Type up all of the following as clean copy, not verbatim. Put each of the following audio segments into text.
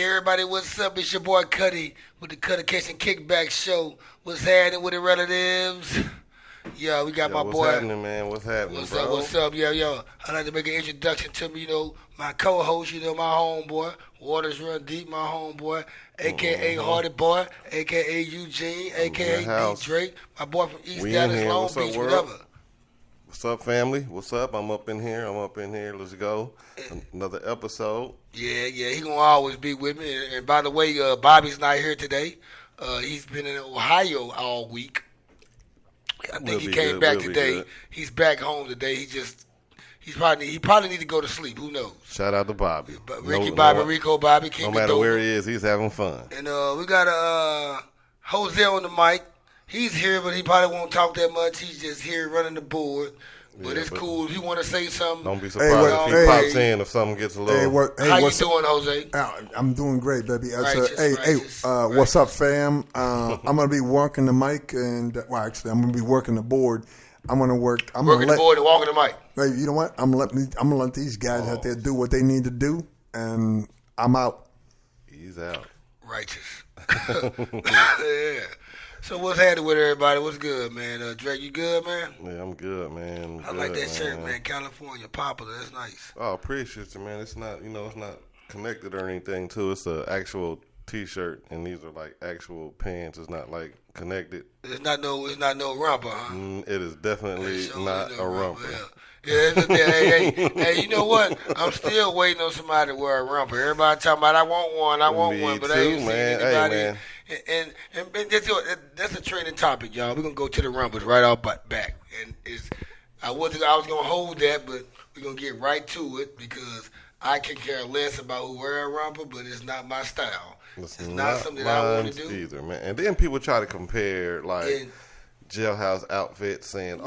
everybody, what's up? It's your boy Cuddy with the Cuttacation Kickback Show. What's happening with the relatives? Yo, we got my what's boy. What's happening, man? What's happening, what's bro? What's up? Yo. I'd like to make an introduction to me, my co-host, my homeboy. Waters Run Deep, my homeboy. A.K.A. Hardy Boy, A.K.A. Eugene, A.K.A. D. Drake. My boy from East Dallas, Long Beach, whatever. What's up, family? What's up? I'm up in here. Let's go. Another episode. Yeah. He gonna always be with me. And by the way, Bobby's not here today. He's been in Ohio all week. I think he came back today. He's back home today. He probably need to go to sleep. Who knows? Shout out to Bobby. Rico Bobby. No matter where he is, he's having fun. And we got Jose on the mic. He's here, but he probably won't talk that much. He's just here running the board. But it's cool. If you want to say something, don't be surprised if he pops in if something gets a little. How you doing, Jose? I'm doing great, baby. Righteous. What's up, fam? I'm gonna be working the mic, and actually, I'm gonna be working the board. I'm gonna work. Working the board and walking the mic. Hey, you know what? I'm gonna let these guys out there do what they need to do, and I'm out. He's out. Righteous. Yeah. So what's happening with everybody? What's good, man? Drake, you good, man? Yeah, I'm good, man. I like that shirt, man. California popular. That's nice. Oh, appreciate you, man. It's not, it's not connected or anything, too. It's an actual T-shirt, and these are like actual pants. It's not like connected. It's not no romper, huh? It is definitely not a romper. Hey, you know what? I'm still waiting on somebody to wear a romper. Everybody talking about I want one, but I ain't seen anybody. Hey, man. And that's a trending topic, y'all. We're gonna go to the rumpers right off back, and I was gonna hold that, but we're gonna get right to it because I can care less about who wear a romper, but it's not my style. It's not something that I want to do either, man. And then people try to compare jailhouse outfits, saying,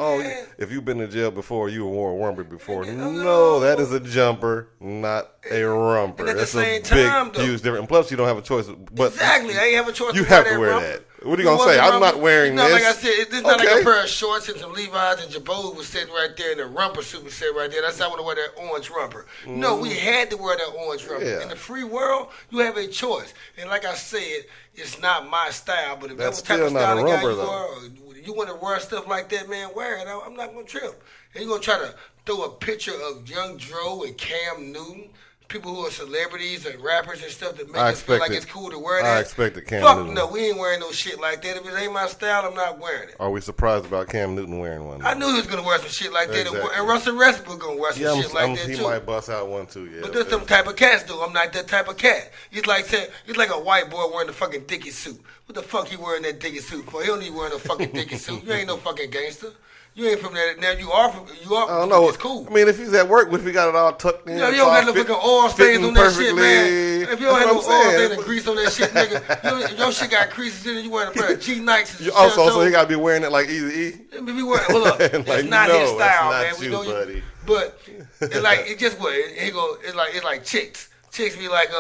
if you've been to jail before, you wore a romper before. No, that is a jumper, not a romper. And at That's the same a time, big, huge difference. And plus, you don't have a choice. But exactly, I ain't have a choice. You have to wear that. What are you gonna say? I'm not wearing this. Like I said, it's not like a pair of shorts and some Levi's and Jabot was sitting right there, and the romper suit was sitting right there. That's how I want to wear that orange romper. No, we had to wear that orange romper. Yeah. In the free world, you have a choice. And like I said, it's not my style. But if that's that was type of style romper, guy you though. are, or you want to wear stuff like that, man, wear it. I'm not gonna trip. And you're gonna try to throw a picture of Young Dro and Cam Newton. People who are celebrities and rappers and stuff that make us feel like it's cool to wear that. I expected Cam Fuck Newton. no, we ain't wearing no shit like that. If it ain't my style, I'm not wearing it. Are we surprised about Cam Newton wearing one? I knew he was going to wear some shit like that. Exactly. And Russell Westbrook going to wear some shit like that, too. He might bust out one, too, yeah. But there's some type of cats, though. I'm not that type of cat. He's like a white boy wearing a fucking Dickie suit. What the fuck you wearing that Dickie suit for? He don't need wearing a fucking Dickie suit. You ain't no fucking gangster. You ain't from that. Now you are. I don't know. It's cool. I mean, if he's at work, what if he got it all tucked in? You don't got no fucking oil stains on that shit, man. If you don't have no oil stains and grease on that shit, nigga, your shit got creases in it. You wearing a pair of G-Nikes. So he got to be wearing it like Eazy-E? Hold up. It's not his style, man. We know you, but it's like it just what it's like chicks. Chicks be like,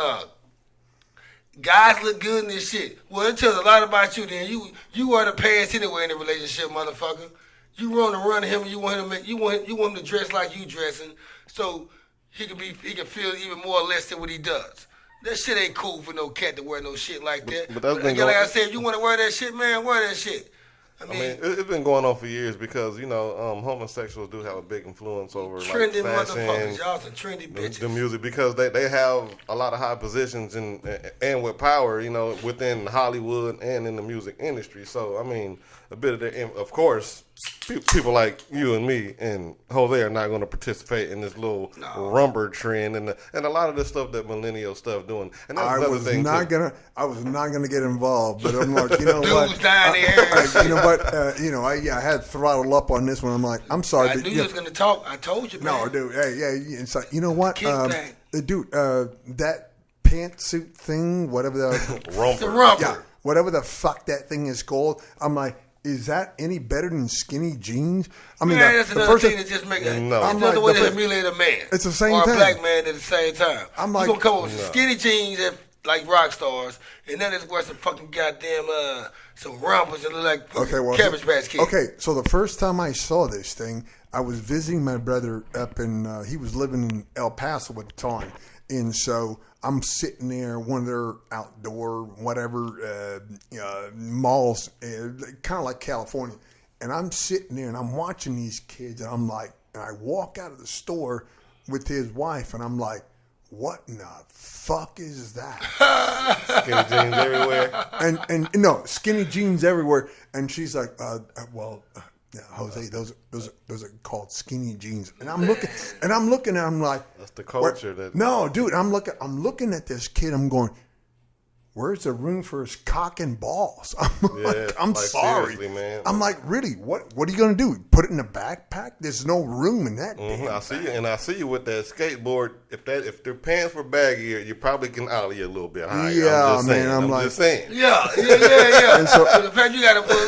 guys look good in this shit. Well, it tells a lot about you. Then you wear the pants anyway in a relationship, motherfucker. You want to run him, and you want him to dress like you dressing, so he can feel even more or less than what he does. That shit ain't cool for no cat to wear no shit like that. But like I said, if you want to wear that shit, man, wear that shit. I mean, it's been going on for years because homosexuals do have a big influence over trendy like fashion, motherfuckers. Y'all some trendy bitches. The music because they have a lot of high positions and with power, within Hollywood and in the music industry. So I mean, a bit of that. Of course, people like you and me and Jose are not going to participate in this little rumper trend and a lot of the stuff that millennial stuff doing. And that's another thing. I was not gonna get involved, but I'm like, you know what? Dudes down there. You know what? I had throttle up on this one. I'm like, I'm sorry. I knew you was gonna talk. I told you, man. No, dude. Hey, yeah. It's like, you know what? Dude, that pantsuit thing, whatever the romper. The romper. Yeah, whatever the fuck that thing is called. I'm like, is that any better than skinny jeans? I mean, that's another thing that just makes another way to humiliate a man. It's the same or thing. Or a black man at the same time. I'm like, you gonna come up with some skinny jeans that like rock stars, and then it's wear some fucking goddamn some rompers that look like Cabbage Patch Kids. Okay, so the first time I saw this thing, I was visiting my brother up in. He was living in El Paso at the time, And so I'm sitting there, one of their outdoor, whatever, malls, kind of like California. And I'm sitting there and I'm watching these kids and I'm like, and I walk out of the store with his wife and I'm like, what in the fuck is that? Skinny jeans everywhere. And no, skinny jeans everywhere. And she's like, Jose, those are called skinny jeans. And I'm looking at him like, that's the culture. No, dude, I'm looking at this kid. I'm going, where's the room for his cock and balls? I'm sorry, seriously, man. I'm like, really? What are you gonna do? Put it in a backpack? There's no room in that. I see you with that skateboard. If their pants were baggier, you probably can ollie a little bit higher. Yeah, I'm just saying. Yeah. And so, the fact you gotta put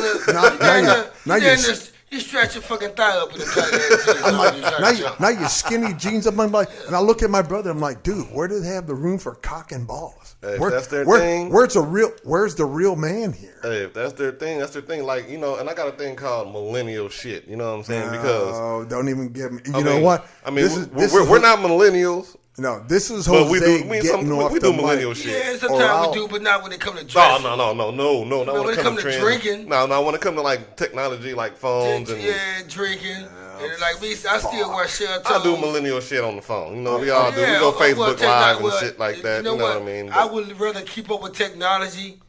you stretch your fucking thigh up in the tight ass. I'm like, now you skinny jeans. I'm like, and I look at my brother. I'm like, dude, where do they have the room for cock and balls? Hey, if that's their thing. Where's the real man here? Hey, if that's their thing, that's their thing. Like, and I got a thing called millennial shit. You know what I'm saying? Because don't even give me. You know what? I mean, we're not millennials. No, this is Jose we getting off we the do millennial mic. shit. Yeah, sometimes we do, but not when it comes to dressing. No. Not when it comes to drinking. No, when it comes to like technology, like phones and drinking. And like I still wear shell toes. I do millennial shit on the phone. We all do. We go Facebook Live and shit like that. You know what I mean? I would rather keep up with technology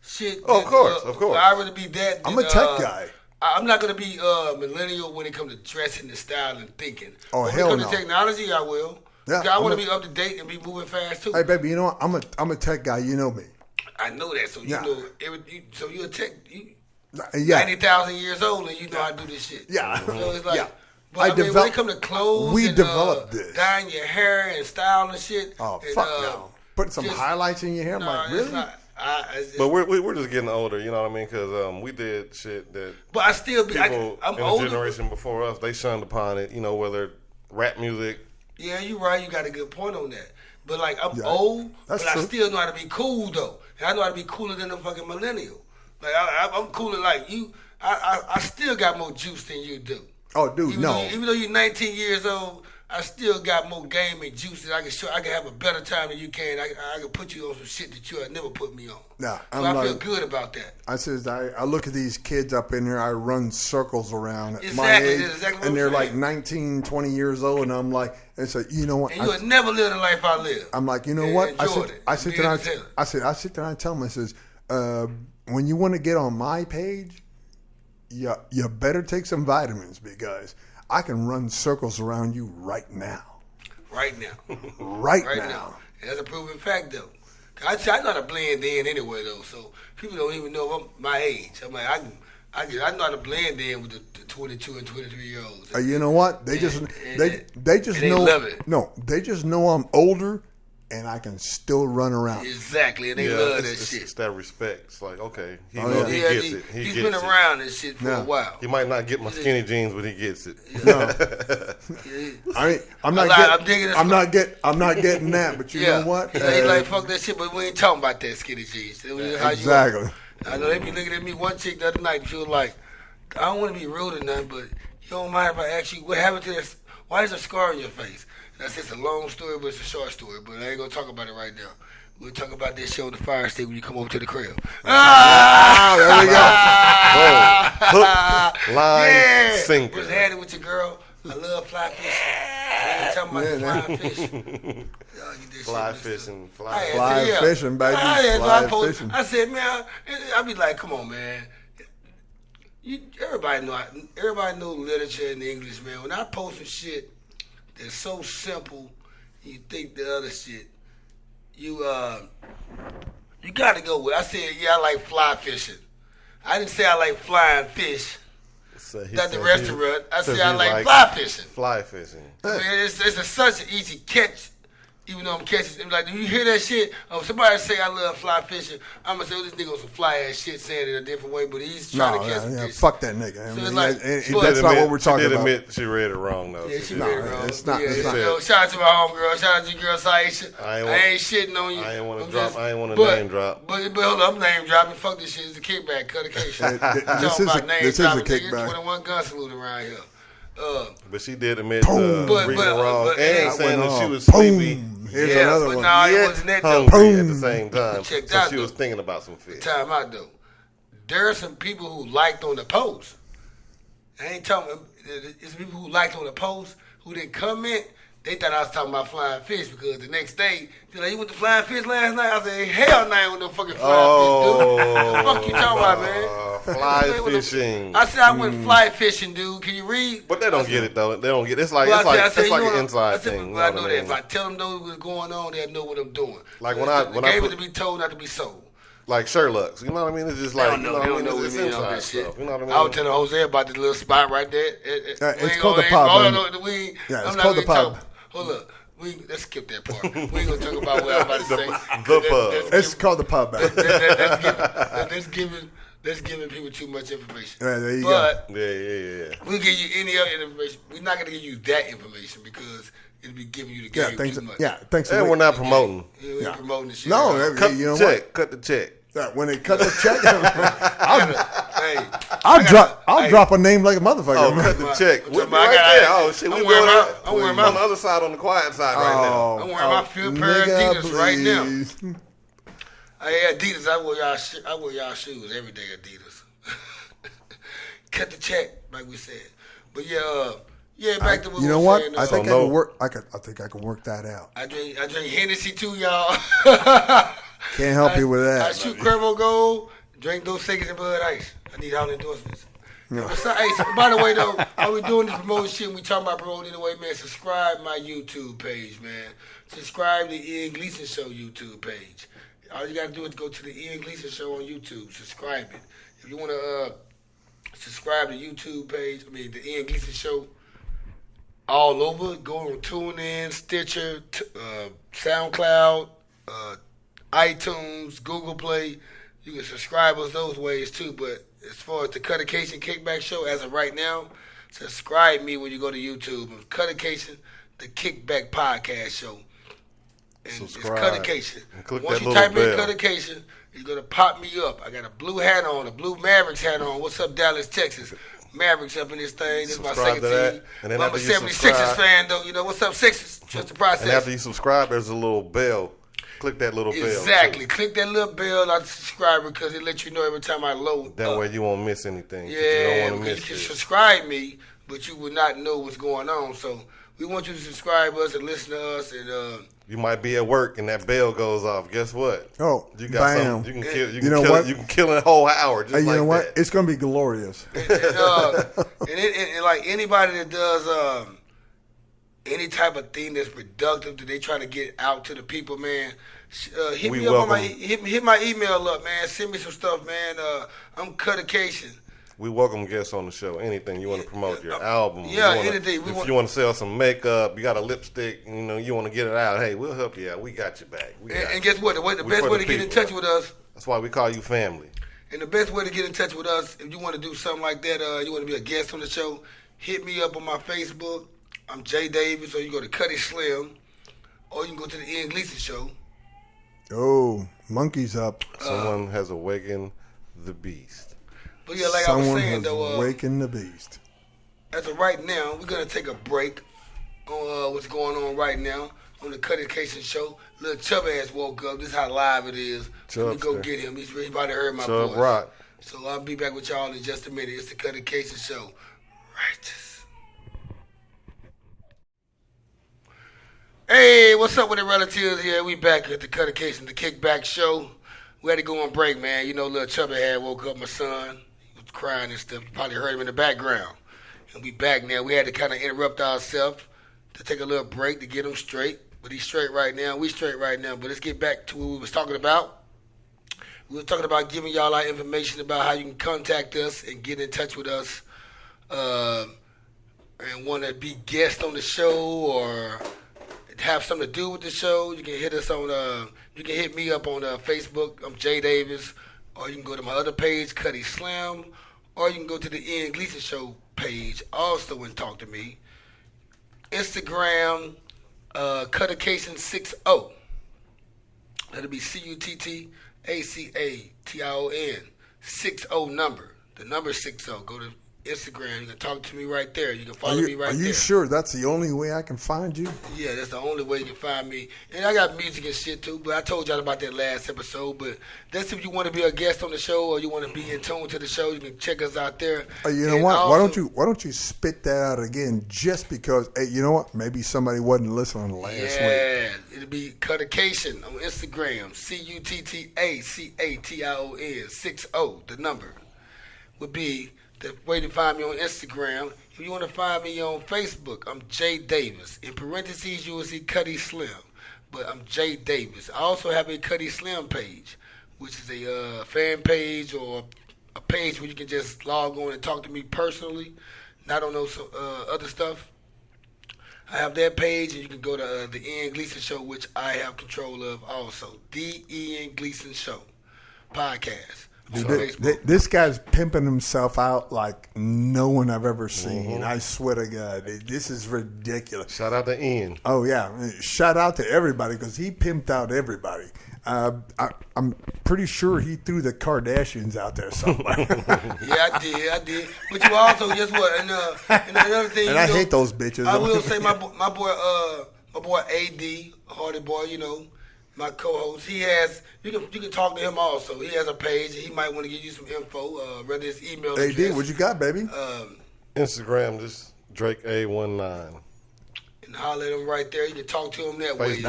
shit. Of course. I'd rather be that. I'm a tech guy. I'm not going to be millennial when it comes to dressing and style and thinking. Oh, when hell it comes no. to technology, I will. Yeah, I want to be up to date and be moving fast too. Hey, baby, you know what? I'm a tech guy. You know me. I know that, so you know. So you're a tech. Yeah. 90,000 years old and you know how to do this shit. Yeah. So it's like, yeah. But when it comes to clothes, we and, developed this. Dyeing your hair and style and shit. Oh, and, fuck no. Putting some highlights in your hair. I'm like, really? It's not. But we're just getting older, you know what I mean? Because we did shit that. But I still be. People I'm in older. the generation before us, they shunned upon it. Whether rap music. Yeah, you're right. You got a good point on that. But like, I'm old, but true. I still know how to be cool though. And I know how to be cooler than a fucking millennial. Like I'm cooler like you. I still got more juice than you do. Oh, dude, even though you're 19 years old, I still got more game and juice that I can show. I can have a better time than you can. I can put you on some shit that you had never put me on. Nah, so I feel good about that. I look at these kids up in there. I run circles around at my Exactly, age, that's exactly what and they're I'm saying. like 19, 20 years old, and I'm like, and so you know what? And you would never live the life I live. I'm like, you know what? I sit there and I tell them, I says, when you want to get on my page, you better take some vitamins because I can run circles around you right now. Right now. right now. And that's a proven fact, though. I know how to blend in anyway, though, so people don't even know I'm my age. I'm like, I know how to blend in with the 22 and 23-year-olds. You know what? They just know. Love it. No, they just know I'm older and I can still run around. Exactly, and they love that shit. It's that respect. It's like, okay, he gets it. He's been around this shit for a while. He might not get my skinny jeans, but he gets it. No, I'm not getting that. But you know what? He's like, fuck that shit, but we ain't talking about that skinny jeans. Exactly. I know they be looking at me. One chick the other night, she was like, I don't want to be rude or nothing, but you don't mind if I ask you what happened to this? Why is there a scar on your face? That's just a long story, but it's a short story. But I ain't gonna talk about it right now. We'll talk about this show on the fire stick when you come over to the crib. There we go. Hook, line, sinker. Just had it with your girl. I love fly fishing. I ain't talking about fly fishing. Fly fishing, fishing, baby. I said, man, I be like, come on, man. Everybody know literature in English, man. When I post some shit that's so simple, you think the other shit, you got to go with. I said, yeah, I like fly fishing. I didn't say I like flying fish. So at the restaurant, I said I like fly fishing. Fly fishing. I mean, it's such an easy catch. Even though I'm catching, like, do you hear that shit? Somebody say I love fly fishing. I'm gonna say, oh, this nigga on some fly ass shit, saying it a different way, but he's trying to catch fish. Fuck that nigga. So it's like, that's not what we're talking about. She did admit she read it wrong, though. Yeah, she read it wrong. It's not. Shout out to my homegirl. Shout out to your girl, Saisha. I ain't shitting on you. I ain't want to name drop. But hold up, I'm name dropping. Fuck this shit. It's a kickback. Cuttacation. This is a kickback. 21 gun salute around here. But she did admit to reading wrong and saying that she was boom. sleepy. Here's another one. Nah, it Yet wasn't that though. hungry at the same time. Check So out, she was though. thinking about some fish. Time out though. There are some people who liked on the post. I ain't talking. It's people who liked on the post who didn't comment. They thought I was talking about flying fish because the next day, they're like, you went to flying fish last night? I said, hell no, I ain't with no fucking flying fish, dude. What the fuck you talking about, man? Fly fishing. I said I went fly fishing, dude. Can you read? But they don't get it though. They don't get it. It's like Well, it's like an inside thing. I know that if I tell them know what's going on, they'll know what I'm doing. Like the when I game put- is to be told, not to be sold. Like Sherlock's, you know what I mean? It's just like, I don't know. you They know don't know what I what mean? we It's mean on inside this shit. stuff. You know what I mean? I was telling Jose about this little spot right there. It's called the pub. It's called the pub. Hold up. Let's skip that part. We ain't gonna talk about what I'm about to say. The pub. It's called the pub. Man. That's giving people too much information. Yeah, there you but Yeah. we'll give you any other information. We're not gonna give you that information because it'll be giving you the game too much. Thanks. And we're not promoting. Yeah, we ain't promoting the shit. No, Cut you know the what? check. Cut the check. When they cut the check, Hey, I'll drop a name like a motherfucker. Oh, man. cut the check. I'm We'll talking be about right I there. got- Oh, shit. I'm We're wearing doing my- it. I'm wearing my- on the other side, on the quiet side right now. I'm wearing my few pair of nigga, Adidas right now. please. Hey, Adidas, I wear y'all shoes every day. Adidas. Cut the check, like we said. But back to what You we know were what? saying, I think I no- can work. I think I can work that out. I drink Hennessy too, y'all. Can't help you with I that. shoot Cuervo Gold, drink those Seconds and Bud Ice. I need all the endorsements. So, by the way, though, while we doing this promotion shit, and we talking about promoting anyway, man, subscribe my YouTube page, man. Subscribe to Ian Gleason Show YouTube page. All you got to do is go to the Ian Gleason Show on YouTube. Subscribe it. If you want to subscribe to YouTube page, the Ian Gleason Show, all over. Go on TuneIn, Stitcher, SoundCloud, iTunes, Google Play. You can subscribe us those ways too. But as far as the Cuttacation Kickback Show, as of right now, subscribe me when you go to YouTube. Cuttacation, the Kickback Podcast Show. And Subscribe. it's Cuttacation. And click Once that you little type in bell. Cuttacation, it's going to pop me up. I got a blue hat on, a blue Mavericks hat on. What's up, Dallas, Texas? Mavericks up in this thing. This is my Subscribe second to that. team. And then I'm a after you 76ers subscribe- fan, though. You know, what's up, Sixers? Trust the process. And after you subscribe, there's a little bell. Click that little bell. Exactly. Click that little bell like subscribe because it lets you know every time I load. That way you won't miss anything. 'Cause Yeah, you don't want to you miss can it. subscribe me, but you will not know what's going on. So we want you to subscribe us and listen to us. And You might be at work and that bell goes off. Guess what? Oh, You got bam. something. You can kill. You know what? You can kill a whole hour just Hey, you like know what? that. It's gonna be glorious. and like anybody that does any type of thing that's productive that they trying to get out to the people, man. Hit We me up on my welcome- hit my email up, man. Send me some stuff, man. I'm Cuttacation. We welcome guests on the show. Anything you want to promote, your album. Yeah, you wanna, anything. If you want to sell some makeup, you got a lipstick, you want to get it out. Hey, we'll help you out. We got your back. We got And you. guess what? The We best for way the to get in people. touch with us, That's why we call you family. and the best way to get in touch with us, if you want to do something like that, you want to be a guest on the show, hit me up on my Facebook. I'm Jay Davis, or you go to Cuddy Slim, or you can go to the Ian Gleason Show. Oh, monkeys up. Someone has awakened the beast. But yeah, like Someone I was saying, has though, awakened the beast. as of right now, we're gonna take a break on what's going on right now on the Cuttacation Show. Little Chubb ass woke up. This is how live it is. Let me go Chubster. get him. He's about to heard my Chub voice. Rock. So I'll be back with y'all in just a minute. It's the Cuttacation Show. Righteous. Hey, what's up with the relatives here? We back at the Cuttacation, the Kickback Show. We had to go on break, man. You know, little Chubby had woke up my son. He was crying and stuff. You probably heard him in the background. And we back now. We had to kind of interrupt ourselves to take a little break to get him straight. But he's straight right now. We straight right now. But let's get back to what we was talking about. We were talking about giving y'all our information about how you can contact us and get in touch with us and want to be guest on the show or have something to do with the show. You can hit us on you can hit me up on Facebook. I'm Jay Davis, or you can go to my other page, Cuddy Slim, or you can go to the Ian Gleason Show page also and talk to me. Instagram, Cuttacation60. That'll be CUTTACATION 60 number. The number 60. Go to Instagram. You can talk to me right there. You can follow me right there. Are you sure that's the only way I can find you? Yeah, that's the only way you can find me. And I got music and shit too, but I told y'all about that last episode. But that's if you want to be a guest on the show or you want to be in tune to the show, you can check us out there. You know what? Also, why don't you spit that out again? Just because, hey, you know what? Maybe somebody wasn't listening last week. Yeah, it'll be Cuttacation on Instagram. Cuttacation 60. The number would be the way to find me on Instagram. If you want to find me on Facebook, I'm Jay Davis. In parentheses, you will see Cuddy Slim, but I'm Jay Davis. I also have a Cuddy Slim page, which is a fan page or a page where you can just log on and talk to me personally, not on those other stuff. I have that page, and you can go to the Ian Gleason Show, which I have control of also. The Ian Gleason Show podcast. Dude, this guy's pimping himself out like no one I've ever seen. I swear to God, this is ridiculous. Shout out to Ian. Oh, yeah. Shout out to everybody because he pimped out everybody. I'm pretty sure he threw the Kardashians out there somewhere. Yeah, I did. But you also, guess what? And another thing, and I hate those bitches. I will say my boy AD, Hardy Boy, my co-host, he has. You can talk to him also. He has a page. And he might want to give you some info. Whether it's email address. AD, what you got, baby? Instagram, just Drake A19. And holler at him right there. You can talk to him that way.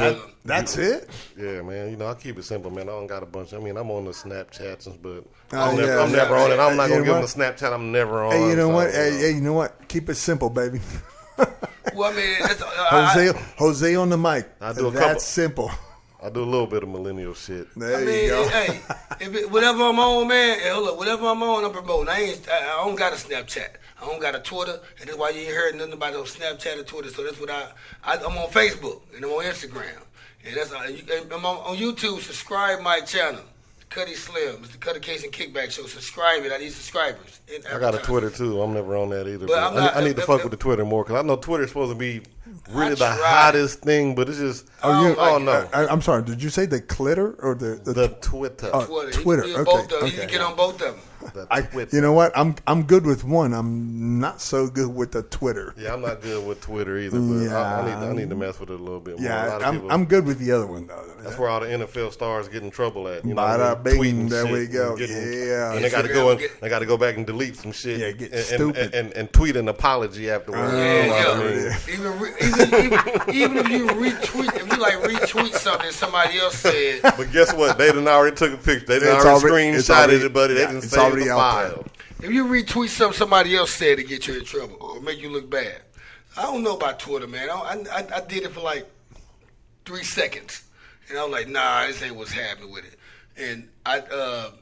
That's it? Yeah, man. I keep it simple, man. I don't got a bunch. I'm on the Snapchats, but I'm never on it. I'm not going to give him the Snapchat. I'm never on it. Hey, you know what? Hey, you know what? Keep it simple, baby. Well, I mean, Jose on the mic. That's simple. I do a little bit of millennial shit. There you go. Hey, whatever I'm on, man. Hey, hold up, whatever I'm on, I'm promoting. I don't got a Snapchat. I don't got a Twitter, and that's why you ain't heard nothing about no Snapchat or Twitter. So that's what I'm on Facebook and I'm on Instagram, and I'm on YouTube. Subscribe my channel, Cuddy Slim. It's the Cuttacation Kickback Show. Subscribe it. I need subscribers. I got a Twitter too. I'm never on that either. But I need to fuck with the Twitter more because I know Twitter's supposed to be really the hottest thing, but it's just no. I'm sorry. Did you say the clitter or the Twitter? Twitter. Okay. You can get on both of them. You know what? I'm good with one. I'm not so good with the Twitter. Yeah, I'm not good with Twitter either. But I need to mess with it a little bit more. Yeah, I'm good with the other one though. That's where all the NFL stars get in trouble at. Tweeting. There we go. And they got to go they got to go back and delete some shit. Yeah, get stupid and tweet an apology afterwards. Even if you retweet something somebody else said. But guess what? They done already took a picture. They done already screenshotted it, buddy. They didn't save the file. If you retweet something somebody else said to get you in trouble or make you look bad, I don't know about Twitter, man. I did it for like 3 seconds, and I was like, nah, this ain't what's happening with it. And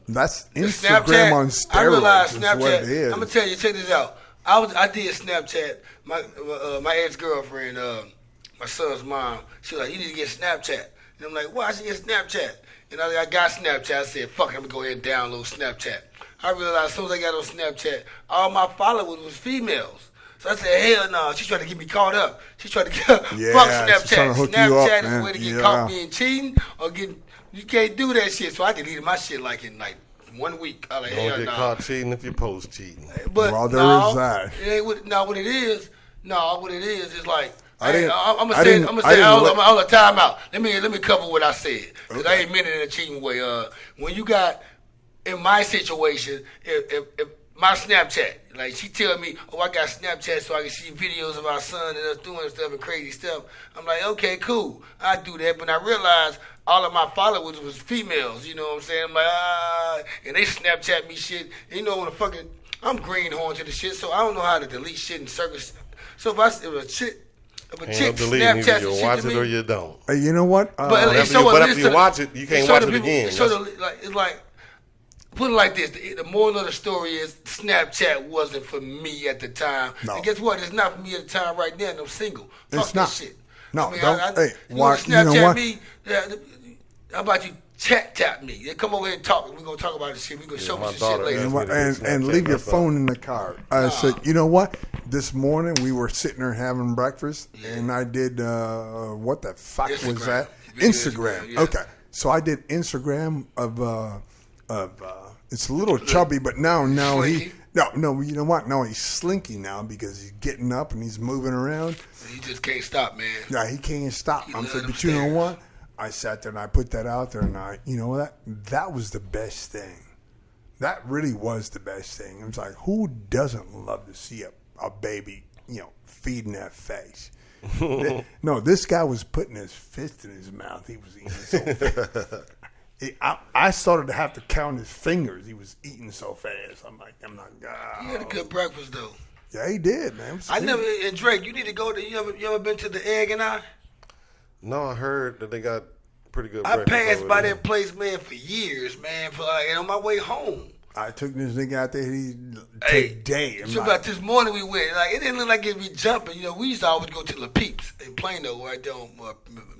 that's Instagram on steroids. I realized Snapchat. What it is. I'm gonna tell you, check this out. I did Snapchat. My ex-girlfriend, my son's mom, she was like, you need to get Snapchat. And I'm like, why I should get Snapchat? And I got Snapchat. I said, fuck, I'm going to go ahead and download Snapchat. I realized as soon as I got on Snapchat, all my followers was females. So I said, hell no. She tried to get me caught up. She tried to fuck Snapchat. Snapchat is a way to get caught being cheating or getting, you can't do that shit. So I deleted my shit in 1 week. I like, don't get caught cheating if you post cheating. But well, there is that. It ain't what it is. What it is like, I'm gonna say all the time out. Let me cover what I said because I ain't meant it in a cheating way. When you got in my situation, if my Snapchat, like she tell me, oh, I got Snapchat so I can see videos of our son and us doing stuff and crazy stuff. I'm like, okay, cool, I do that. But I realized all of my followers was females. You know what I'm saying? I'm like, and they Snapchat me shit. And I'm greenhorn to the shit, so I don't know how to delete shit in circus. So if a chick Snapchat shit you watch to me, it or you don't. You know what? But if you watch it, you can't watch it again. It's like put it like this: the moral of the story is Snapchat wasn't for me at the time. No. And guess what? It's not for me at the time right now. And I'm single. Fuck that shit. No, Snapchat you know what? Me. How about you? Tap me. They come over here and talk. We're gonna talk about this shit. We're gonna show me some shit later. And leave your phone in the car. I said, you know what? This morning we were sitting there having breakfast, and I did what the fuck was that? Instagram. Yeah. Okay, so I did Instagram of it's a little chubby, but now No, you know what? No, he's slinky now because he's getting up and he's moving around. He just can't stop, man. Yeah, he can't stop. He I'm love saying, them but you know stairs. what? I sat there and I put that out there, and you know what? That was the best thing. That really was the best thing. It was like, who doesn't love to see a baby, feeding that face? No, this guy was putting his fist in his mouth. He was eating so fast. I started to have to count his fingers. He was eating so fast. I'm like, He had a good breakfast, though. Yeah, he did, man. It was good. And Drake, you need to go to, you ever been to the Egg and I? No, I heard that they got pretty good I breakfast passed over by there. that place, man, for years, man, and on my way home. I took this nigga out there Hey, today. so about this morning we went. Like, it didn't look like it'd be jumping. We used to always go to La Peeps in Plano, right there on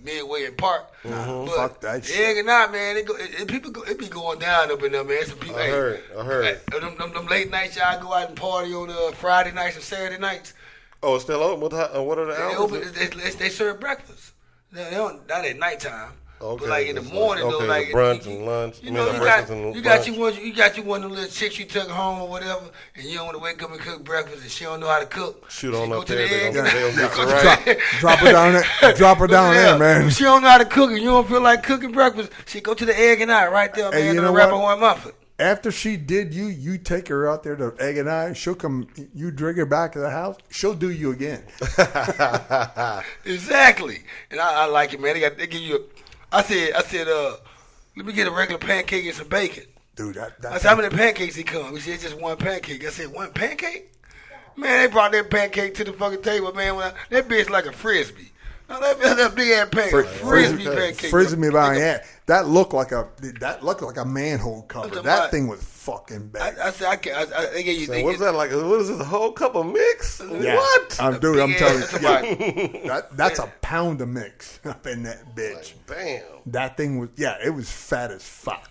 Midway and Park. Nah, But fuck that the shit. Egg and I, man, it be going down up in there, man. Some people, I heard. Them late nights, y'all go out and party on Friday nights and Saturday nights. Oh, it's still open? What are the They hours? open. They serve breakfast. They don't, not at nighttime. Okay, But like in the it's morning, okay, though, like brunch and lunch. You know, I mean, you breakfast got and you got lunch. you got you one of the little chicks you took home or whatever, and you don't want to wake up and cook breakfast, and she don't know how to cook. Shoot She on go up to there. the They Egg gonna and get you go to right. the- Drop her down there. Drop her down there, man. If she don't know how to cook, and you don't feel like cooking breakfast, she go to the Egg and I right there, Hey, man. you On know the what? Rapper Horn Muffin. After she did you take her out there to Egg and I. She'll come. You drag her back to the house. She'll do you again. Exactly, and I like it, man. They give you. I said, let me get a regular pancake and some bacon. Dude, I that's said, how many pancakes he come? He said, it's just one pancake. I said, one pancake? Man, they brought that pancake to the fucking table, man. That bitch like a Frisbee. Now, that big ass pancake. Frisbee pancake. Frisbee by hand. That looked like a manhole cover. Talking That about- thing was fucking bad. I said, they gave you. So what's that like? What is this? A whole cup of mix? Yeah. What? Dude, I'm big telling ass- you, that's a pound of mix up in that bitch. Damn. That thing was, it was fat as fuck.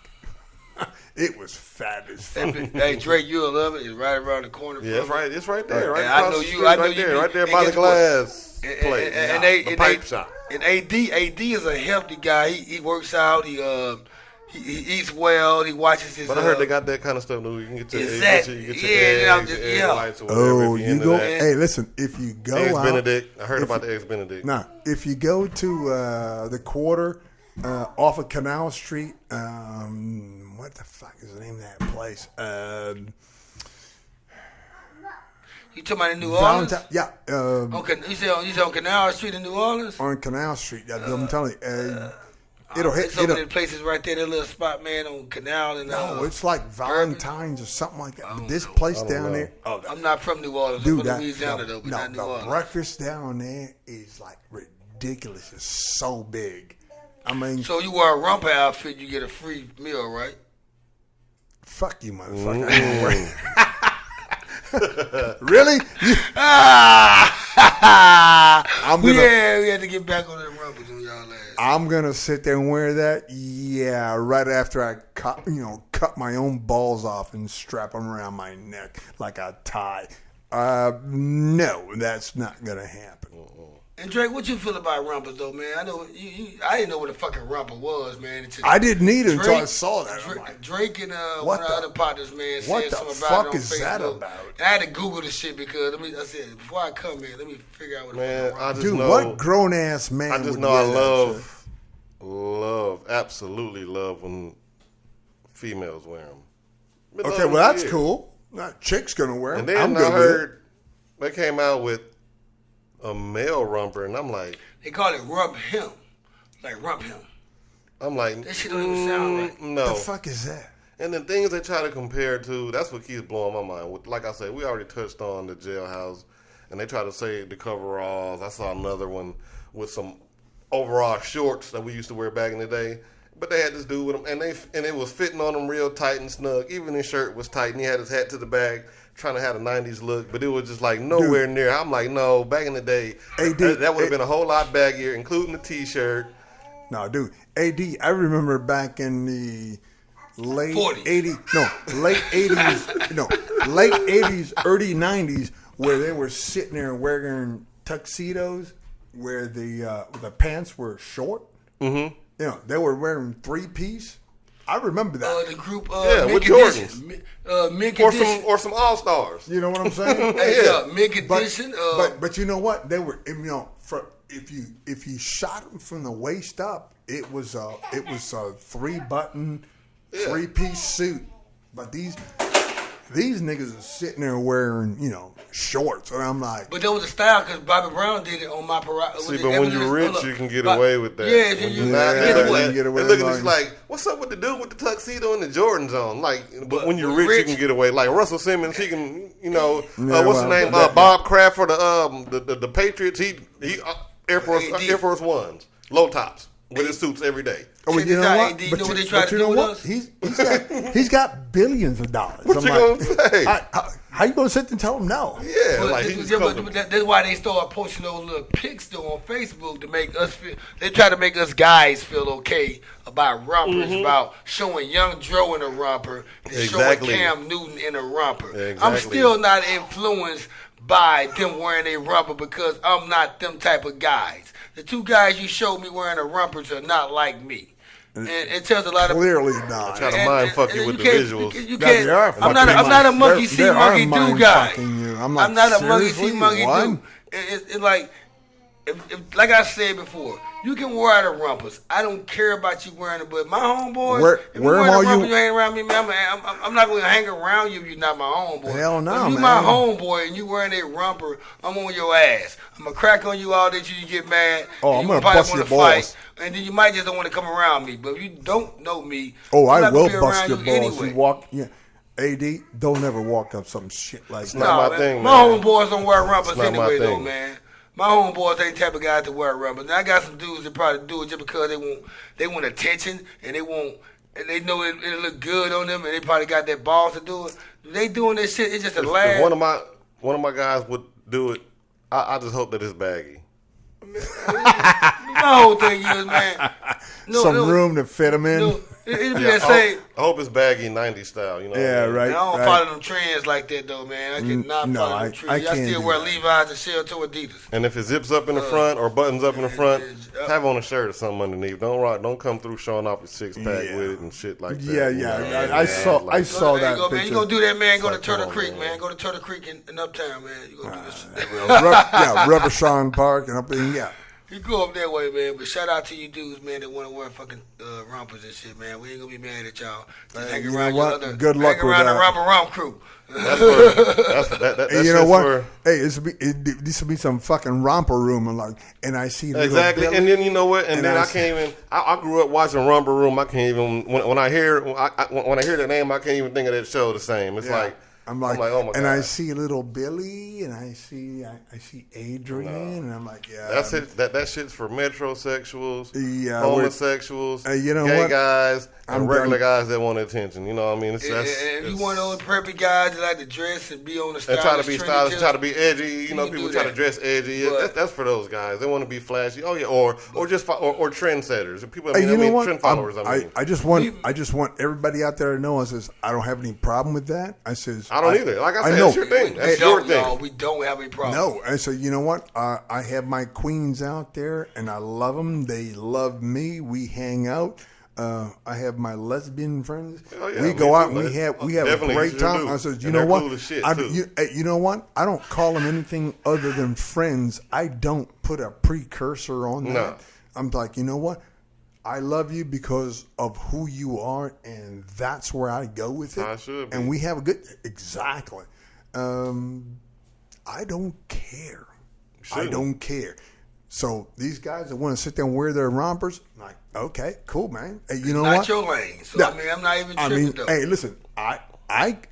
It was fat as fuck. Hey, Drake, you'll love it. It's right around the corner. Yeah, it's right. It's right there. Right And I across know the you- street, I know right you there. be- Right there and by the guess what? glass place. And the pipe shop. And AD is a healthy guy. He works out. He eats well. He watches his. But I heard they got that kind of stuff. Dude. You can get your Exactly. eggs, you get your Yeah, eggs, your yeah. egg whites or whatever. Oh, if you're you into go. that. Hey, listen, if you go Eggs out. Benedict. I heard about the eggs Benedict. Now, if you go to the quarter off of Canal Street, what the fuck is the name of that place? You talking about in New Orleans? Valentine, yeah, You said on Canal Street in New Orleans? on Canal Street. Yeah, I'm telling you, it'll hit. It's over the places right there, that little spot, man, on Canal. And, No, it's like Valentine's or something like that. I But don't this know. place I don't down know. there, I'm not from New Orleans. dude, I'm from Louisiana, though, but not New the Orleans. breakfast down there is like ridiculous. It's so big. I mean, So you wear a romper outfit, you get a free meal, right? fuck you, motherfucker. Really? I'm we gonna- had to get back on that rumpers on y'all ass. I'm gonna sit there and wear that. Yeah, right after I cut my own balls off and strap them around my neck like a tie. No, that's not gonna happen. And Drake, what you feel about rumpers, though, man? I know I didn't know what a fucking rumper was, man. Until I didn't need it until I Drake- saw that. I'm like, Drake and what one of the- the other partners, man, what said the something fuck about it on is that Facebook. about? And I had to Google the shit because I said before I come here, let me figure out what the Man, fuck. I just dude, know. what grown ass man? I just would know I wear that shit? absolutely love when females wear them. Okay, well that's cool. That chick's gonna wear them. And then I heard they came out with a male romper, and I'm like, They call it rump him, like rump him. That shit don't even sound right. No. What the fuck is that? And the things they try to compare to, that's what keeps blowing my mind. Like I said, we already touched on the jailhouse, and they try to say the coveralls. I saw another one with some overall shorts that we used to wear back in the day. But they had this dude with them, and it was fitting on him real tight and snug. Even his shirt was tight, and he had his hat to the back, trying to have a 90s look. But it was just like nowhere near. I'm like, no, back in the day, that would have been a whole lot baggier, including the T-shirt. No, dude. AD, I remember back in the late 40s. 80s, late 80s, late 80s, early 90s, where they were sitting there wearing tuxedos, where the pants were short. Mm-hmm. They were wearing 3-piece. I remember that. The group, with Jordans. Mink Edition. Or some All Stars. You know what I'm saying? Mink Edition. But you know what? They were, if you shot them from the waist up, it was a 3-button, 3-piece suit. But these niggas are sitting there wearing, shorts, and I'm like. But there was a style because Bobby Brown did it on my parade. See, but when you're rich, you can get away with that. Yeah, you get away. Look at this like, what's up with the dude with the tuxedo and the Jordans on? Like, but when you're rich, you can get away. Like Russell Simmons, he can, what's his name? Bob Kraft for the Patriots. He Air Force Ones, low tops with his suits every day. Oh, well, you know what? But you know what? He's got billions of dollars. What you gonna say? How you gonna sit there and tell him no? Yeah, that's why they start posting those little pics though on Facebook to make us feel. They try to make us guys feel okay about rompers, about showing young Dro in a romper, and showing Cam Newton in a romper. Exactly. I'm still not influenced by them wearing a romper because I'm not them type of guys. The two guys you showed me wearing a rompers are not like me. And it tells a lot of clearly not. I try to mind fuck you with the visuals. You can't. I'm not a monkey see monkey do guy. I'm not a monkey see monkey do. It's like, like I said before, you can wear out the rumpers. I don't care about you wearing it, but my homeboys, if you wear the rumpers, you hang around me, man. I'm not going to hang around you if you're not my homeboy. Hell no, if you my homeboy and you wearing a romper, I'm on your ass. I'm going to crack on you all that you get mad. Oh, I'm going to bust your balls. And then you might just don't want to come around me. But if you don't know me, I will bust your balls. Anyway. You walk, AD, don't ever walk up some shit like that. Not my thing, my homeboys don't wear rumpers anyway, though, man. My homeboys ain't the type of guys to wear rumpers. Now I got some dudes that probably do it just because they want attention and they know it'll look good on them and they probably got that balls to do it. They doing this shit. It's just a laugh. One of my guys would do it. I just hope that it's baggy. My whole thing is, man, room to fit them in. It'd be that same. I hope it's baggy 90s style. Yeah, right. I don't follow them trends like that though, man. I cannot follow them trends. I still wear Levi's and shell toe Adidas. And if it zips up in the front or buttons up in the front, have on a shirt or something underneath. Don't come through showing off your 6-pack with it and shit like that. Yeah. I saw that picture. Man. You gonna do that, man? Go to Turtle Creek, man. Go to Turtle Creek in Uptown, man. You gonna do this shit? Rubber Sean Park and up in You go up that way, man. But shout out to you dudes, man, that want to wear fucking rompers and shit, man. We ain't gonna be mad at y'all. Just hang around Good luck with that. the romper romp crew. And you know what? Hey, this will be some fucking romper room, and I see exactly. And then you know what? And then I can't even. I grew up watching Romper Room. I can't even when I hear the name, I can't even think of that show the same. It's like. I'm like, oh my God. And I see little Billy, and I see Adrian, and I'm like, yeah. That's it. That shit's for metrosexuals, homosexuals, gay guys, and regular guys that want attention. You know what I mean? And you one of those preppy guys that like to dress and be on the stylish, and try to be stylish, try to be edgy. You know, people try to dress edgy. That's for those guys. They want to be flashy. Oh yeah, or trendsetters. People, trend followers. I just want everybody out there to know. I says I don't have any problem with that. I says. I don't either. Like I said, that's your thing. That's your thing. No, we don't have any problem. No, and so you know what? I have my queens out there, and I love them. They love me. We hang out. I have my lesbian friends. Oh, yeah, we go out and we have a great time. I said, you know what? Cool as shit, you know what? I don't call them anything other than friends. I don't put a precursor on that. No. I'm like, you know what? I love you because of who you are, and that's where I go with it. I should be. And we have a good exactly. I don't care. I don't care. So these guys that want to sit there and wear their rompers, I'm like, okay, cool, man. Hey, you know what? Not your lane. So I mean, I'm not even tripping though. Hey, listen, I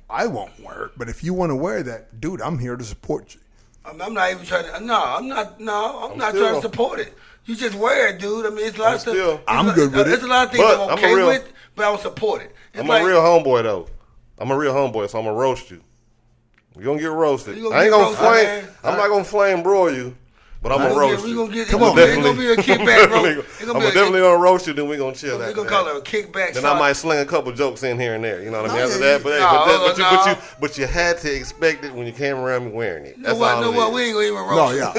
won't wear it, but if you want to wear that, dude, I'm here to support you. I'm not even trying to. No, I'm not trying to support it. You just wear it, dude. I mean, it's a lot of stuff. I'm good with it. There's a lot of things I'm okay with, but I don't support it. I'm a real homeboy, though. I'm a real homeboy, so I'm going to roast you. You're going to get roasted. I ain't going to flame. I'm not going to flame broil you. But I'm gonna roast you. We gonna get. Come on, It's gonna be a kickback, bro. I'm definitely gonna roast you. Then we gonna chill. We're gonna call it a kickback. Then I might sling a couple jokes in here and there. You know what I mean? After that, but you had to expect it when you came around me wearing it. That's all. No, what? We ain't gonna even roast you. No,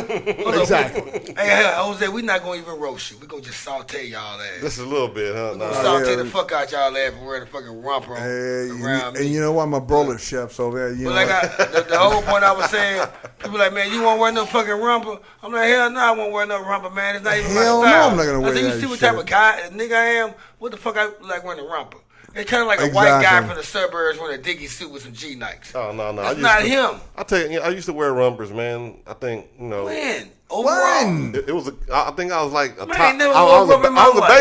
yeah, exactly. Hey, Jose, we not gonna even roast you. We gonna just saute y'all ass. Just a little bit, huh? We gonna saute the fuck out y'all ass for wearing a fucking romper around me. And you know what? My brother chef, so there. You know, the whole point I was saying, people like, man, you won't wear no fucking romper. I'm like, hell no, I won't wear no romper, man. It's not even my style. No, I'm not gonna wear that. You see what type of guy, nigga I am? What the fuck I like wearing a romper? It's kind of like a white guy from the suburbs wearing a diggy suit with some G Nikes. Oh no, that's not him. I tell you, I used to wear rompers, man. I think when. When? It was. I think I was like a top. I was a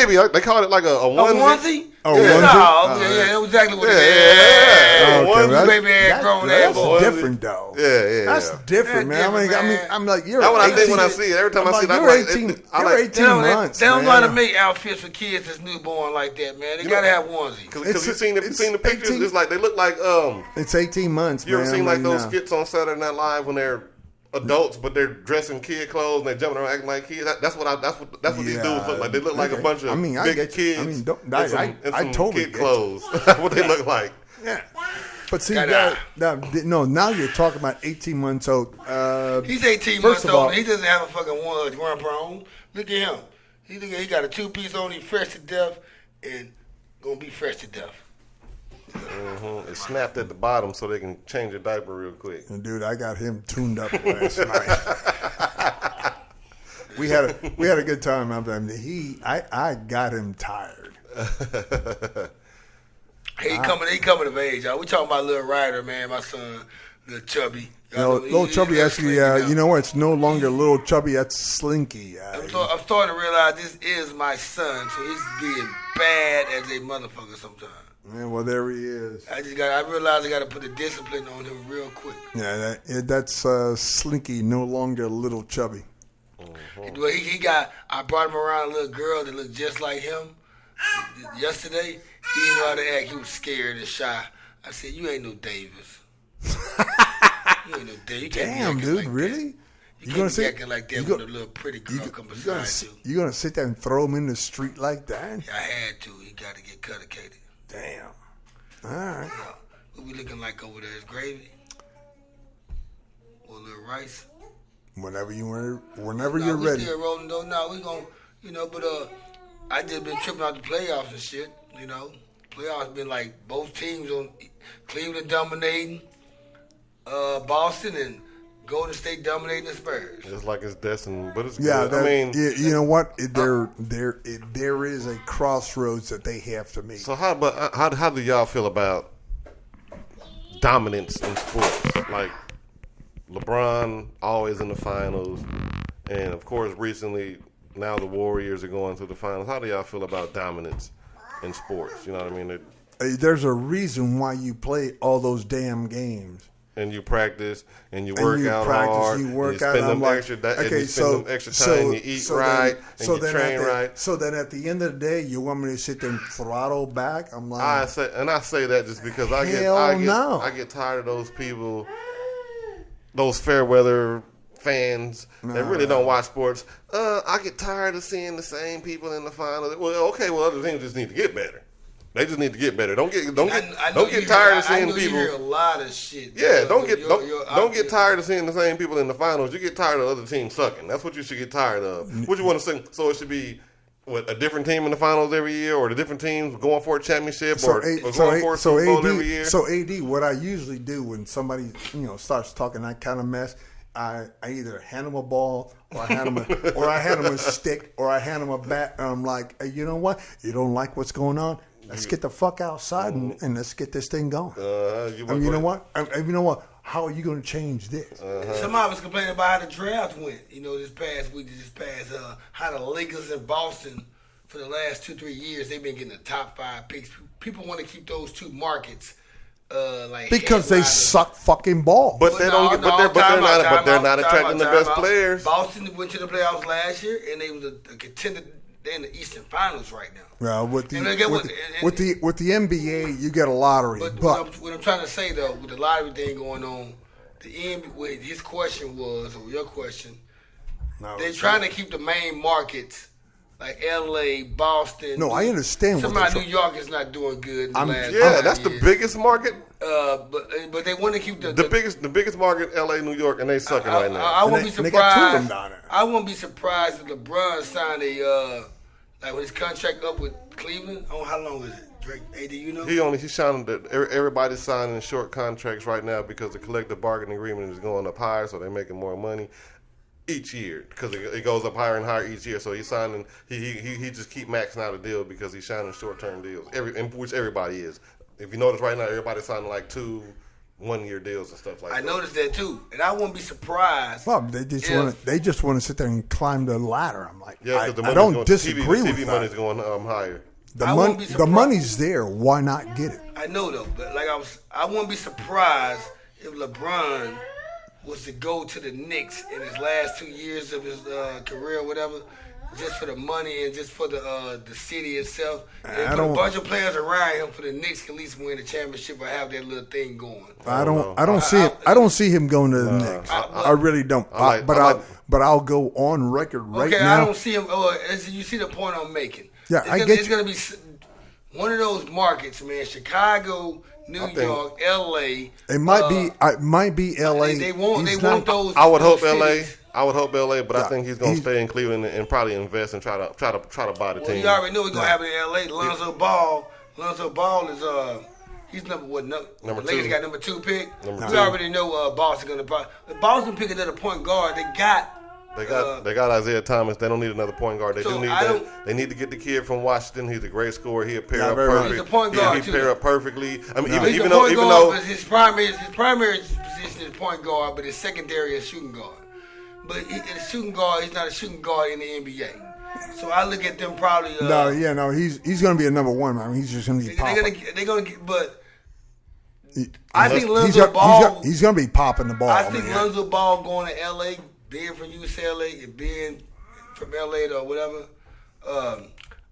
baby. They called it like a onesie. A onesie? That was exactly what it is. Onesie, baby ass grown ass boy. That's different though. Yeah. That's different, man. I'm like, you're. That's what I think when I see it. Every time I see it, you're 18 months. They don't know how to make outfits for kids that's newborn like that, man. They gotta have onesies. Because you seen the pictures. It's like they look like. It's 18 months. You ever seen like those skits on Saturday Night Live when they're adults, but they're dressing kid clothes and they're jumping around acting like kids? That's what these dudes look like. They look like a bunch of big kids. I totally kid clothes. That's what they look like. Yeah. But see, now you're talking about 18 months old. He's 18 months old. He doesn't have a fucking romper on. Look at him. He got a 2-piece on. He's fresh to death and gonna be fresh to death. Mm-hmm. It snapped at the bottom so they can change your diaper real quick. And dude, I got him tuned up last night. We had a good time. I got him tired. He coming of age, y'all. We talking about little Ryder, man. My son, little Chubby. Little Chubby actually, you know what? It's no longer Little Chubby. That's Slinky. I'm starting to realize this is my son, so he's being bad as a motherfucker sometimes. Yeah, well, there he is. I realized I got to put the discipline on him real quick. Yeah, that's Slinky, no longer Little Chubby. Mm-hmm. Well, I brought him around a little girl that looked just like him. Yesterday, he didn't know how to act. He was scared and shy. I said, "You ain't no Davis. You ain't no Davis. Damn, dude, like really? You can't be acting like that when a little pretty girl come beside you. You gonna sit there and throw him in the street like that? Yeah, I had to. He got to get cuttacated. Damn. All right. Yeah. What we looking like over there? Is gravy? Or a little rice? Whenever you're ready. We still rolling though. No, we gon', but I just been tripping out the playoffs and shit. Playoffs been like both teams on Cleveland dominating, Boston and Golden State dominating the Spurs. It's like it's destined, but it's good. I mean, you know what? There is a crossroads that they have to meet. So how do y'all feel about dominance in sports? Like LeBron always in the finals, and of course recently now the Warriors are going to the finals. How do y'all feel about dominance in sports? You know what I mean? There's a reason why you play all those damn games. And you practice, and you work out hard. You work out. Spend them extra time. You eat right, and you train right. So then, at the end of the day, you want me to sit there and throttle back? I'm like, I say that just because I get tired of those people, those fair weather fans that really don't watch sports. I get tired of seeing the same people in the finals. Well, other teams just need to get better. They just need to get better. Don't get tired of seeing people. You hear a lot of shit. Yeah, don't get tired of seeing the same people in the finals. You get tired of other teams sucking. That's what you should get tired of. What you want to say? So it should be a different team in the finals every year, or the different teams going for a championship, or going for a Super Bowl every year. So AD, what I usually do when somebody starts talking that kind of mess, I either hand them a ball, or I hand them a stick, or I hand them a bat, and I'm like, hey, you know what? You don't like what's going on? Let's get the fuck outside and let's get this thing going. You know what? How are you going to change this? Somebody was complaining about how the draft went. This past week, how the Lakers in Boston for the last 2-3 years they've been getting the top 5 picks. People want to keep those two markets. Because they suck fucking ball. But they're not attracting the best players. Boston went to the playoffs last year and they was a contender. They're in the Eastern Finals right now. Well, with the NBA, you get a lottery. But what I'm trying to say though, with the lottery thing going on, his question was, or your question, No, They're trying to keep the main markets like L.A., Boston. No, I understand. Somehow New York is not doing good. In the last that's years. the biggest market. But they want to keep the biggest market, L.A., New York, and they sucking right now. I won't be surprised. They got two of them down there. I won't be surprised if LeBron signed like when his contract up with Cleveland. Oh, how long is it? Drake, AD, you know? He's signing everybody's signing short contracts right now because the collective bargaining agreement is going up higher, so they're making more money each year because it goes up higher and higher each year. So he's signing. He just keep maxing out a deal because he's signing short term deals. Which everybody is. If you notice right now, everybody's signing like 2 1-year deals and stuff like that. I noticed that too, and I wouldn't be surprised. Well, they just want to sit there and climb the ladder. I'm like, I don't disagree with TV that. money's going higher. The money's there. Why not get it? I know though, but I wouldn't be surprised if LeBron was to go to the Knicks in his last 2 years of his career, or whatever, just for the money and just for the city itself. And put a bunch of players around him for the Knicks can at least win the championship or have that little thing going. I don't see him going to the Knicks. I really don't. But I'll go on record right now. I don't see him. You see the point I'm making. Yeah, it's going to be one of those markets, man. Chicago, New York, L.A. It might be L.A. They want those. I would hope cities. L.A., but I think he's going to stay in Cleveland and probably invest and try to buy the team. You already know what's going to happen in L.A. Lonzo Ball is he's number 2. The Lakers got number 2 pick. We already know Boston going to buy. If Boston pick another point guard, they got Isaiah Thomas. They don't need another point guard. They need to get the kid from Washington. He's a great scorer. He'll pair up perfect. He's a point guard he pair up perfectly. I mean, even though his primary position is point guard, but his secondary is shooting guard. But he's not a shooting guard in the NBA. So I look at them probably. He's going to be a number 1. I mean, he's just going to be popping. They're going to get, but I think Lonzo Ball. He's going to be popping the ball. I think Lonzo Ball going to LA, being from UCLA and being from LA or whatever.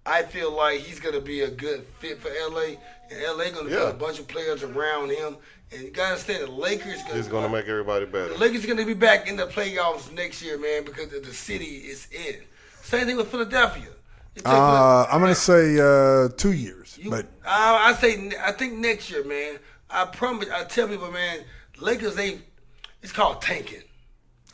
I feel like he's going to be a good fit for LA, and LA going to put a bunch of players around him. And you got to understand the Lakers. He's going to make everybody better. The Lakers are going to be back in the playoffs next year, man, because the city is in. Same thing with Philadelphia. I'm going to say 2 years. I think next year, man. I promise. I tell people, man, Lakers it's called tanking.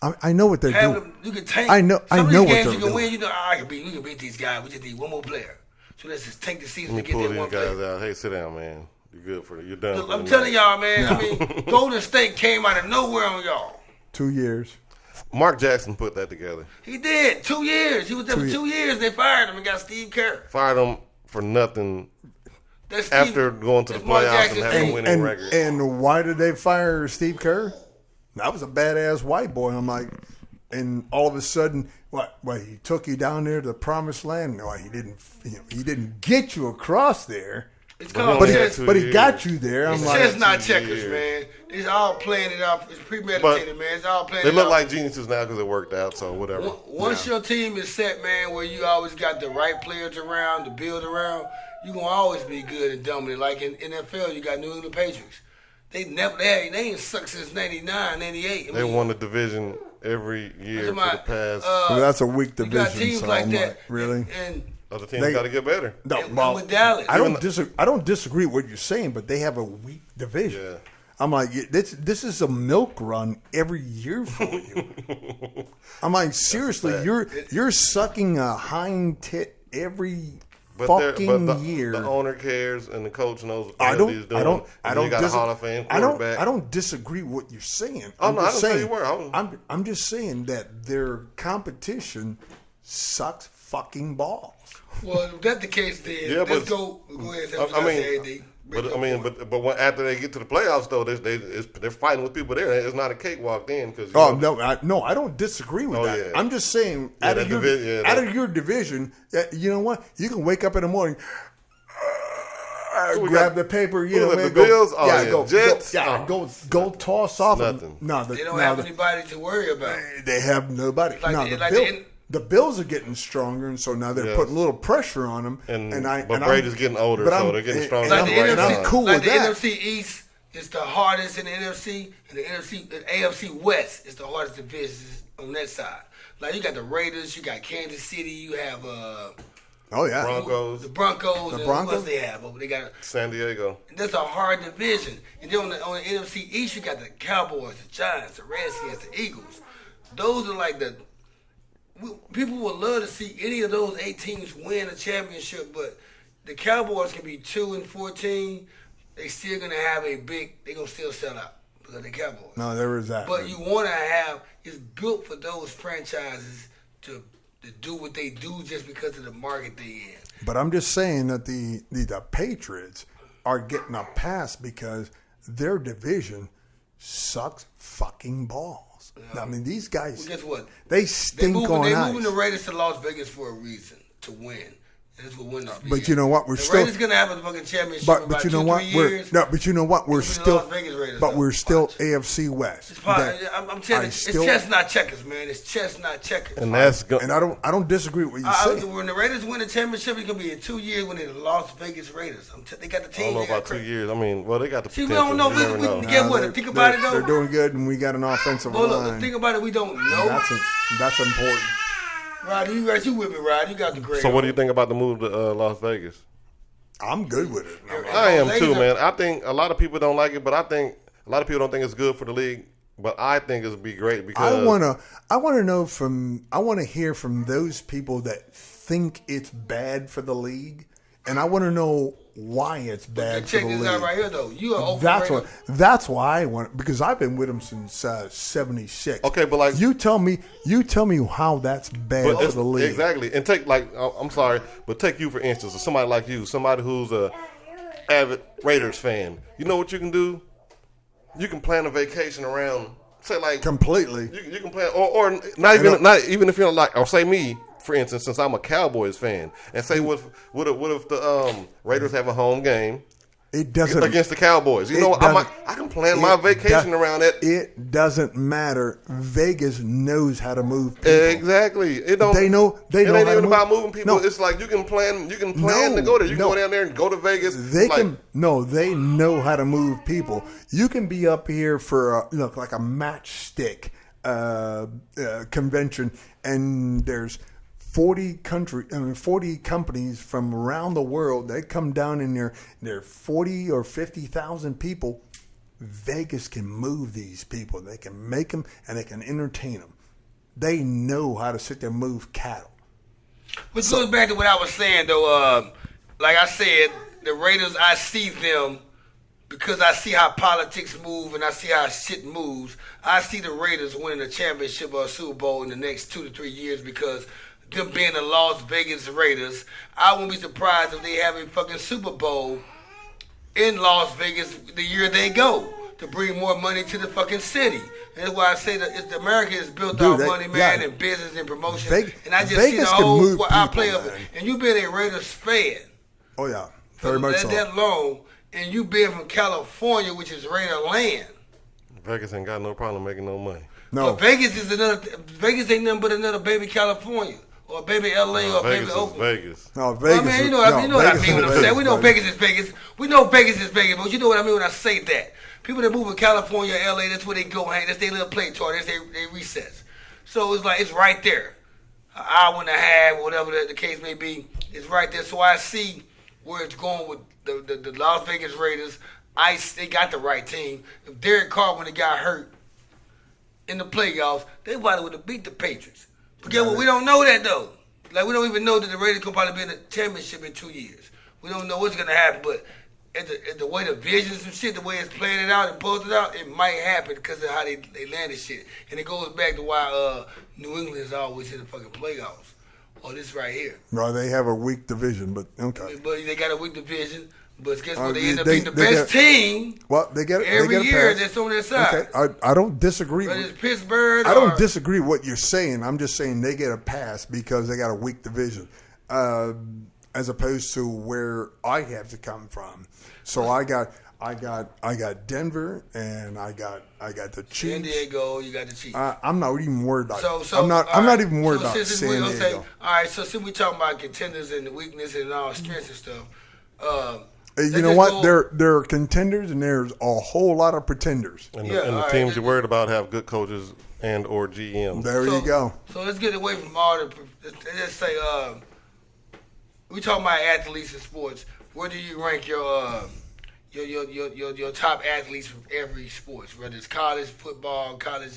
I know what they're doing. You can tank. I know. Some of these games you can win. You know, we can beat these guys. We just need one more player. So let's just tank the season to get that one player. Pull these guys out. Hey, sit down, man. You're done. I'm telling y'all, man. I mean, Golden State came out of nowhere on y'all. 2 years. Mark Jackson put that together. He did. 2 years. He was there for 2 years. They fired him and got Steve Kerr. Fired him for nothing. After going to the playoffs and having a winning record. And why did they fire Steve Kerr? That was a badass white boy. I'm like, and all of a sudden, what? He took you down there to the promised land? No, he didn't. He didn't get you across there. It's called but he got you there. I'm like, it's not checkers, man. It's all playing it out. It's premeditated, man. It's all playing it out. They look like geniuses now because it worked out, so whatever. Once your team is set, man, where you always got the right players around to build around, you're going to always be good and dominant. Like in NFL, you got New England Patriots. They ain't sucked since 99, 98. They won the division every year for the past. That's a weak division. You got teams like that. Really? And other teams got to get better. No, with Dallas. I don't disagree with what you're saying, but they have a weak division. Yeah. I'm like, this is a milk run every year for you. I'm like, seriously, you're sucking a hind tit every fucking year. The owner cares and the coach knows what he's doing. I don't got a Hall of Fame quarterback. I don't disagree with what you're saying. I didn't say you were. I'm just saying that their competition sucks fucking balls. Well, if that's the case, then let's go ahead. But after they get to the playoffs, though, they're fighting with people there. It's not a cakewalk then. No, I don't disagree with that. Yeah. I'm just saying, out of your division, you know what? You can wake up in the morning, grab the paper, the Bills, Jets, go toss off. Nothing. They don't have anybody to worry about. They have nobody. The Bills are getting stronger, and so now they're putting a little pressure on them. But Brady's getting older, so they're getting stronger. I'm cool with that. The NFC East is the hardest in the NFC, and the AFC West is the hardest division on that side. Like, you got the Raiders, you got Kansas City, you have Oh yeah, Broncos. the Broncos. The and Broncos? What else they have? They got San Diego. That's a hard division. And then on the NFC East, you got the Cowboys, the Giants, the Redskins, the Eagles. Those are like people would love to see any of those 8 teams win a championship, but the Cowboys can be 2-14. They still gonna have they're gonna still sell out because of the Cowboys. no, there is that. But you want to have, it's built for those franchises to do what they do just because of the market they in. But I'm just saying that the Patriots are getting a pass because their division sucks fucking balls. I mean, these guys. Well, guess what? They stink on They're ice. moving the Raiders to Las Vegas for a reason, to win. That's what winners be. But you know what? We're the still. Raiders gonna have a fucking championship. But you know what? But you know what? We're still. Las Vegas Raiders, But though. we're still Watch. AFC West. I'm telling you, it's chestnut checkers, man. It's chestnut checkers. And that's And I don't disagree with what you say. When the Raiders win the championship, it's gonna be in 2 years when they're the Las Vegas Raiders. They got the I team. don't know they got about 2 credit. years. I mean, well, they got the See, potential. we don't know. You never know. We get what? Think about it, though. They're doing good, and we got an offensive Well, line. look, think about it. We don't know. That's important. Rod, you with me, Rod? You got the grade. So what do you think about the move to Las Vegas? I'm good with it. I am too, man. I think a lot of people don't like it, but I think a lot of people don't think it's good for the league. But I think it'll be great because I want to hear from those people that think it's bad for the league, and I want to know why it's bad for check the this league. out right here, though. You are overrated. That's why I want, because I've been with them since '76. Okay, but like you tell me how that's bad for the league. Exactly, and take I'm sorry, but take you for instance, somebody like you, somebody who's a avid Raiders fan. You know what you can do? You can plan a vacation around, say like Completely. You can plan, or not even if you're like, or say me. For instance, since I'm a Cowboys fan, and say what if the Raiders have a home game It doesn't against the Cowboys? You know, I can plan my vacation around it. It doesn't matter. Vegas knows how to move people. Exactly. It don't. They know. It ain't how to even move. about moving people. No. It's like you can plan. You can plan to go there. You can go down there and go to Vegas. They know how to move people. You can be up here for like a matchstick convention, and there's 40 companies from around the world. They come down in there 40 or 50,000 people. Vegas can move these people. They can make them and they can entertain them. They know how to sit there and move cattle. Which goes back to what I was saying, though. Like I said, the Raiders, I see them because I see how politics move and I see how shit moves. I see the Raiders winning a championship or a Super Bowl in the next 2 to 3 years because them being the Las Vegas Raiders, I wouldn't be surprised if they have a fucking Super Bowl in Las Vegas the year they go to bring more money to the fucking city. And that's why I say that America is built on money, man, and business and promotion. And I just see the whole play of it. And you being a Raiders fan. Oh, yeah. Very much so. That long, and you being from California, which is Raider land. Vegas ain't got no problem making no money. No. But Vegas ain't nothing but another baby California. Or baby LA or baby Oakland. Vegas. No, Vegas. I mean, you know what I mean when I'm saying. We know Vegas is Vegas. We know Vegas is Vegas, but you know what I mean when I say that. People that move in California, LA, that's where they go hang. That's their little play tour. That's their recess. So it's like it's right there. An hour and a half, whatever the case may be, it's right there. So I see where it's going with the Las Vegas Raiders. They got the right team. If Derek Carr, when he got hurt in the playoffs, they probably would have beat the Patriots. But guess what? We don't know that, though. Like, we don't even know that the Raiders could probably be in the championship in 2 years. We don't know what's going to happen, but at the way the visions and shit, the way it's playing it out and posted out, it might happen because of how they landed shit. And it goes back to why New England is always in the fucking playoffs. Oh, this right here. No, they have a weak division, but okay. But they got a weak division. But guess what? They end up being the best team. Well, they get every they get year. That's on their side. Okay, I don't disagree. Whether it's Pittsburgh. I don't disagree with what you're saying. I'm just saying they get a pass because they got a weak division, as opposed to where I have to come from. So I got Denver and I got the Chiefs. San Diego, you got the Chiefs. I'm not even worried about. I'm not even worried about San Diego. All right, so since we talking about contenders and the weakness and all strengths and stuff. You know what? There are contenders and there's a whole lot of pretenders. And the teams you're worried about have good coaches and or GMs. There you go. So let's get away from all the. Let's say we talking about athletes in sports. Where do you rank your top athletes from every sports, whether it's college football, college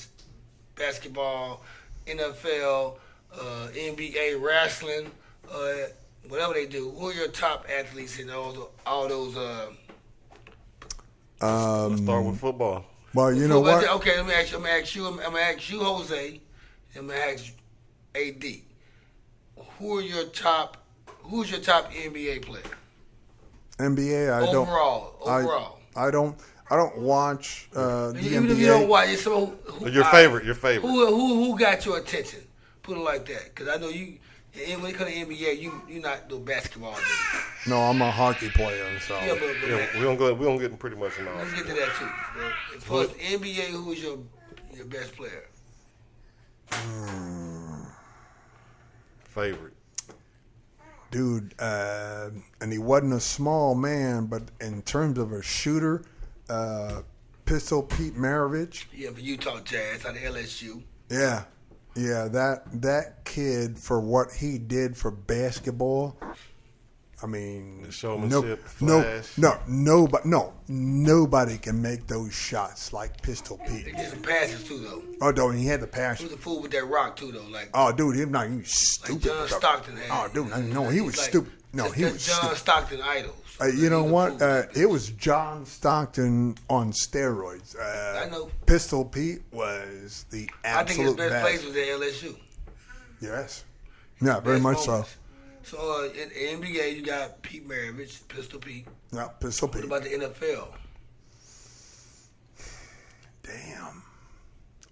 basketball, NFL, NBA, wrestling, whatever they do? Who are your top athletes in all those? Let's start with football. Well, you know what? Okay, let me ask you. I'm gonna ask you, Jose. I'm gonna ask AD. Who's your top NBA player? NBA, overall. I don't watch the Even NBA. if you don't watch, it's Your favorite. Who got your attention? Put it like that, because I know you. When it comes to NBA, you not no basketball dude. No, I'm a hockey player, so. Yeah, but We don't get pretty much in all. let's get to that too. As far as NBA, who is your best player? Favorite. Dude, and he wasn't a small man, but in terms of a shooter, Pistol Pete Maravich. Yeah, for Utah Jazz out of LSU. Yeah, that kid, for what he did for basketball, I mean, The showmanship, flash. nobody can make those shots like Pistol Pete. They did some passes too, though. Oh, no, he had the He passion. was a fool with that rock too, though. Like, Oh, dude, he was stupid. John Stockton had. Oh, dude, no, he was Like, stupid. No, he was John stupid. Stockton idols. You know He's a what? fool. It was John Stockton on steroids. I know. Pistol Pete was the I think his absolute best best. place was at LSU. Yes. Yeah, very Best much so. moments. So in NBA, you got Pete Maravich, Pistol Pete. Yeah, Pistol What Pete. about the NFL? Damn.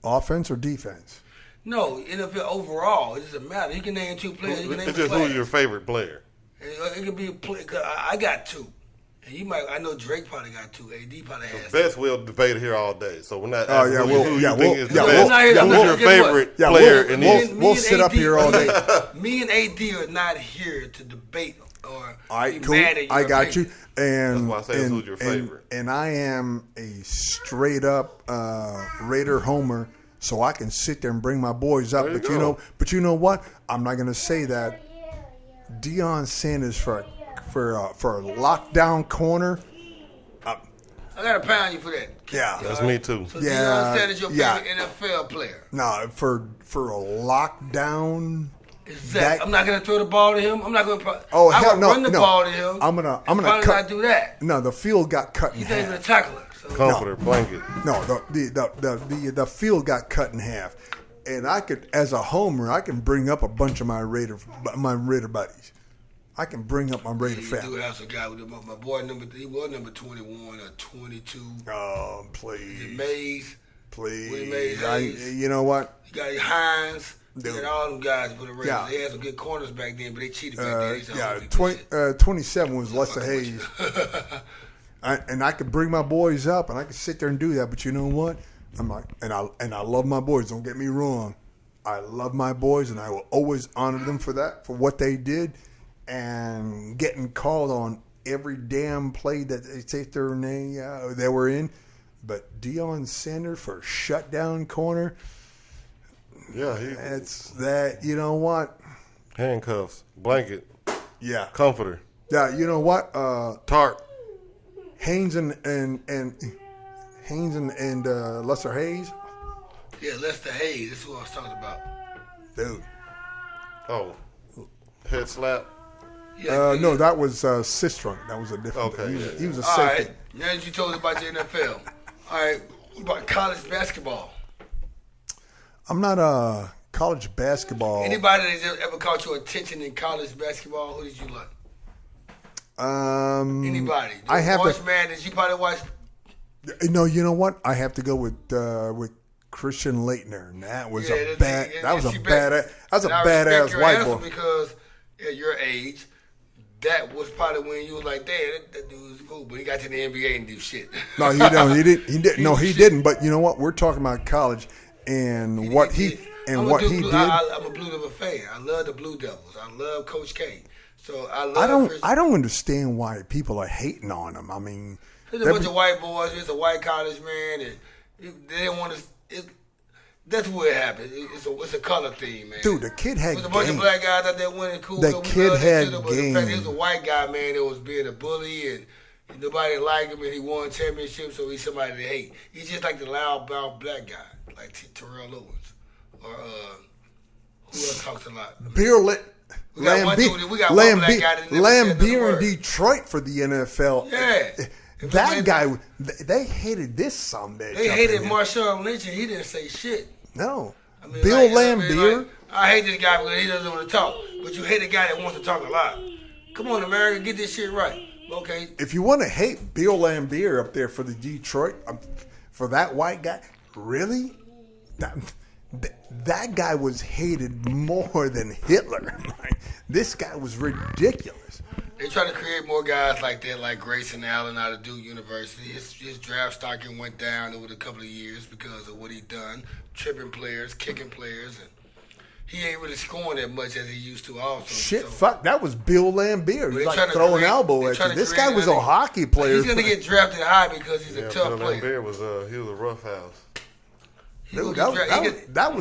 Offense or defense? No, NFL overall. It doesn't matter. He can name two players. He can name It's a just class. who's your favorite player. It could be a play. I got two. And you might. I know Drake probably got two. AD probably has. Best we'll debate here all day. So we're not. Oh, yeah, asking we'll- who yeah, you we'll- think is the yeah, best. we'll- yeah, Who's we'll- your guess what? favorite Yeah, player we'll- in we'll- the we'll sit up here all day. Me and AD are not here to debate or All right, be cool. mad at your I got opinion. you. And, That's why I say who's your favorite. And I am a straight up Raider homer, so I can sit there and bring my boys up. There you But go. you know what? I'm not going to say that. Deion Sanders for a lockdown corner. I got to pound you for that. Yeah. That's me too. So Yeah, Deion Sanders your yeah. favorite NFL player. No, for a lockdown. Exactly. I'm not going to throw the ball to him. I'm not going to. Oh, I hell would no, run the no. ball to him. I'm gonna probably cut. not do that. No, the field got cut in He's not even a half. tackler. So. Comforter, blanket. No, the field got cut in half, and I could, as a homer, I can bring up a bunch of my Raider buddies. I can bring up my Raider You do family. have some guy with my boy he was number 21 or 22. Oh, The please, Mays. please. Willie Mays Hayes. You know what? You got Hines. Dude. You got all them guys for the Raiders. Yeah. They had some good corners back then, but they cheated back then. They said, "Oh, we 27 was Lester fucking with Hayes. And I could bring my boys up, and I could sit there and do that. But you know what? I'm like, and I love my boys. Don't get me wrong. I love my boys, and I will always honor them for that, for what they did, and getting called on every damn play that they take their name they were in. But Deion Sanders for shutdown corner. Yeah, That's that. You know what? handcuffs, blanket, Yeah. comforter, Yeah. You know what? tarp. Haynes and Lester Hayes, Yeah, Lester Hayes. That's who I was talking about. dude. Oh, head slap. Yeah, No, that was Sistrunk. That was a different. Okay, He was a All safety. right. Now that you told us about your NFL. All right. What about college basketball? I'm not a college basketball. Anybody that's ever caught your attention in college basketball? Who did you like? Anybody? I have March to. Madness. You probably watched. No, you know what? I have to go with Christian Leitner, and that was a bad. That was a badass. That was a badass white boy. Because at your age, that was probably when you was like, "Damn, that dude was cool." But he got to the NBA and do shit. No, he don't. He didn't. He didn't. No, he didn't. But you know what? We're talking about college and what he did. I'm a Blue Devil fan. I love the Blue Devils. I love Coach K. So I don't understand why people are hating on him. I mean, there's a bunch of white boys. It's a white college man, and they didn't want to. That's where it happened. It's a color thing, man. Dude, the kid had There's a bunch of black guys out there winning cool. The kid had game. But the fact he was a white guy, man, that was being a bully, and nobody liked him, and he won championships, so he's somebody to hate. He's just like the loud, black guy, like Terrell Owens, or who else talks a lot? Beer Lambeer in Detroit for the NFL. Yeah. That guy, they hated this sumbitch. They hated Marshawn Lynch, and he didn't say shit. No. I mean, Bill Lambeer. I hate this guy because he doesn't want to talk. But you hate a guy that wants to talk a lot. Come on, America, get this shit right. Okay. If you want to hate Bill Lambeer up there for the Detroit, for that white guy, really? That guy was hated more than Hitler. This guy was ridiculous. They try to create more guys like that, like Grayson Allen out of Duke University. His draft stocking went down over a couple of years because of what he done, tripping players, kicking players, and he ain't really scoring that much as he used to also. Fuck, that was Bill Lambeer. He's like throwing elbow at you. This guy was a hockey player. He's going to get drafted high because he's a tough player. Bill Lambeer was he was a roughhouse. Dude, that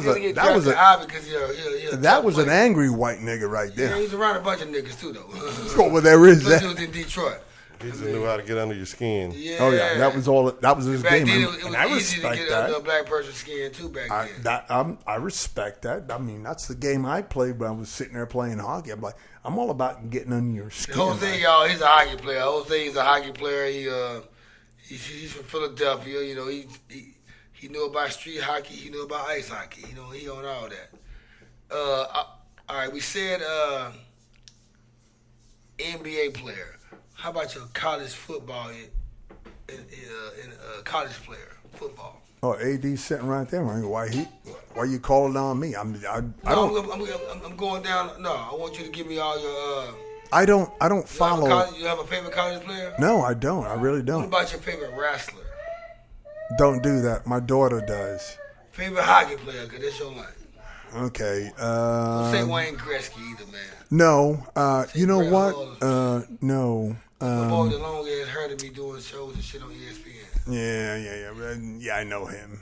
was an angry white nigga right there. Yeah, he's around a bunch of niggas too, though. Well, there is that. He was in Detroit. He just knew how to get under your skin. Yeah. Oh yeah, that was his game. Then it was easy to get under a black person's skin too back then. I respect that. I mean, that's the game I played when I was sitting there playing hockey. I'm like, I'm all about getting under your skin. Jose, y'all, he's a hockey player. Jose is a hockey player. He's from Philadelphia. You know, he knew about street hockey. He knew about ice hockey. You know, he on all that. All right, we said NBA player. How about your college football in college player football? Oh, AD sitting right there. Why you calling on me? I'm going down. No, I want you to give me all your. I don't follow. You have a favorite college player? No, I don't. I really don't. What about your favorite wrestler? Don't do that. My daughter does. Favorite hockey player? Cause that's your line. Okay. Don't say Wayne Gretzky either, man. No. You know what? No. My boy, the long ass heard of me doing shows and shit on ESPN. Yeah. I know him.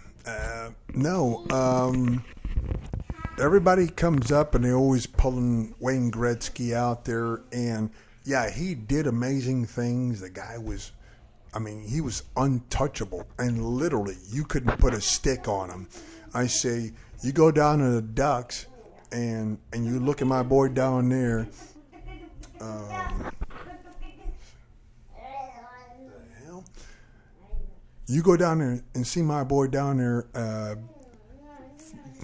No. Everybody comes up and they're always pulling Wayne Gretzky out there, and yeah, he did amazing things. The guy was, he was untouchable, and literally you couldn't put a stick on him. I say, you go down to the Ducks, and you look at my boy down there. You go down there and see my boy down there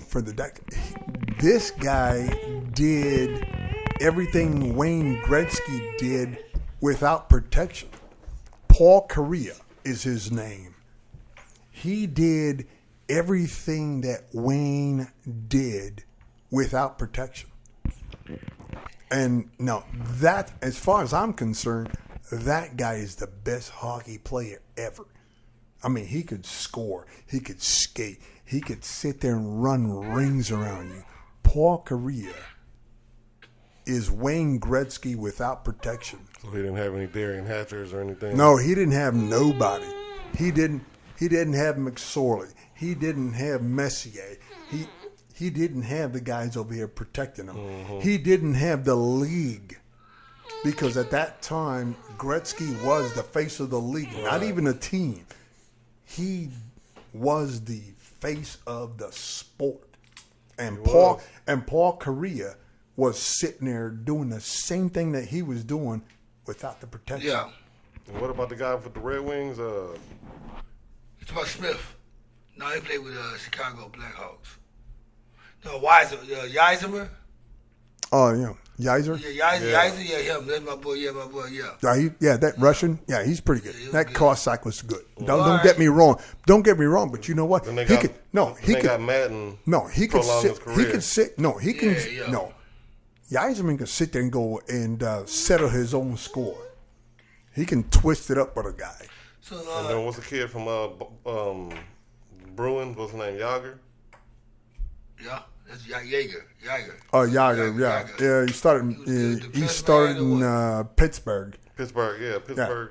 for the Ducks. This guy did everything Wayne Gretzky did without protection. Paul Kariya is his name. He did everything that Wayne did without protection. And no, that, as far as I'm concerned, that guy is the best hockey player ever. He could score. He could skate. He could sit there and run rings around you. Paul Kariya is Wayne Gretzky without protection. So he didn't have any Darian Hatchers or anything? No, he didn't have nobody. He didn't have McSorley. He didn't have Messier. He didn't have the guys over here protecting him. Mm-hmm. He didn't have the league. Because at that time, Gretzky was the face of the league, not even a team. He was the face of the sport. And Paul Kariya was sitting there doing the same thing that he was doing without the protection. Yeah. And what about the guy with the Red Wings? It's about Smith. No, he played with Chicago Blackhawks. No, Yzerman? Oh, yeah. Yzer? Yeah, Yzer, yeah, him. That's my boy, yeah. That Russian, yeah, he's pretty good. Yeah, that Cossack was good. Don't get me wrong. Don't get me wrong, but you know what? He got Madden. No, he could sit. He could sit. No, he can. Yeah. No, Yzerman can sit there and go and settle his own score. He can twist it up with a guy. So, and then what's the kid from Bruin? What's his name? Yager. Yeah. That's Jaeger. Oh, Yager, yeah. Yeah, he started in Pittsburgh. Pittsburgh.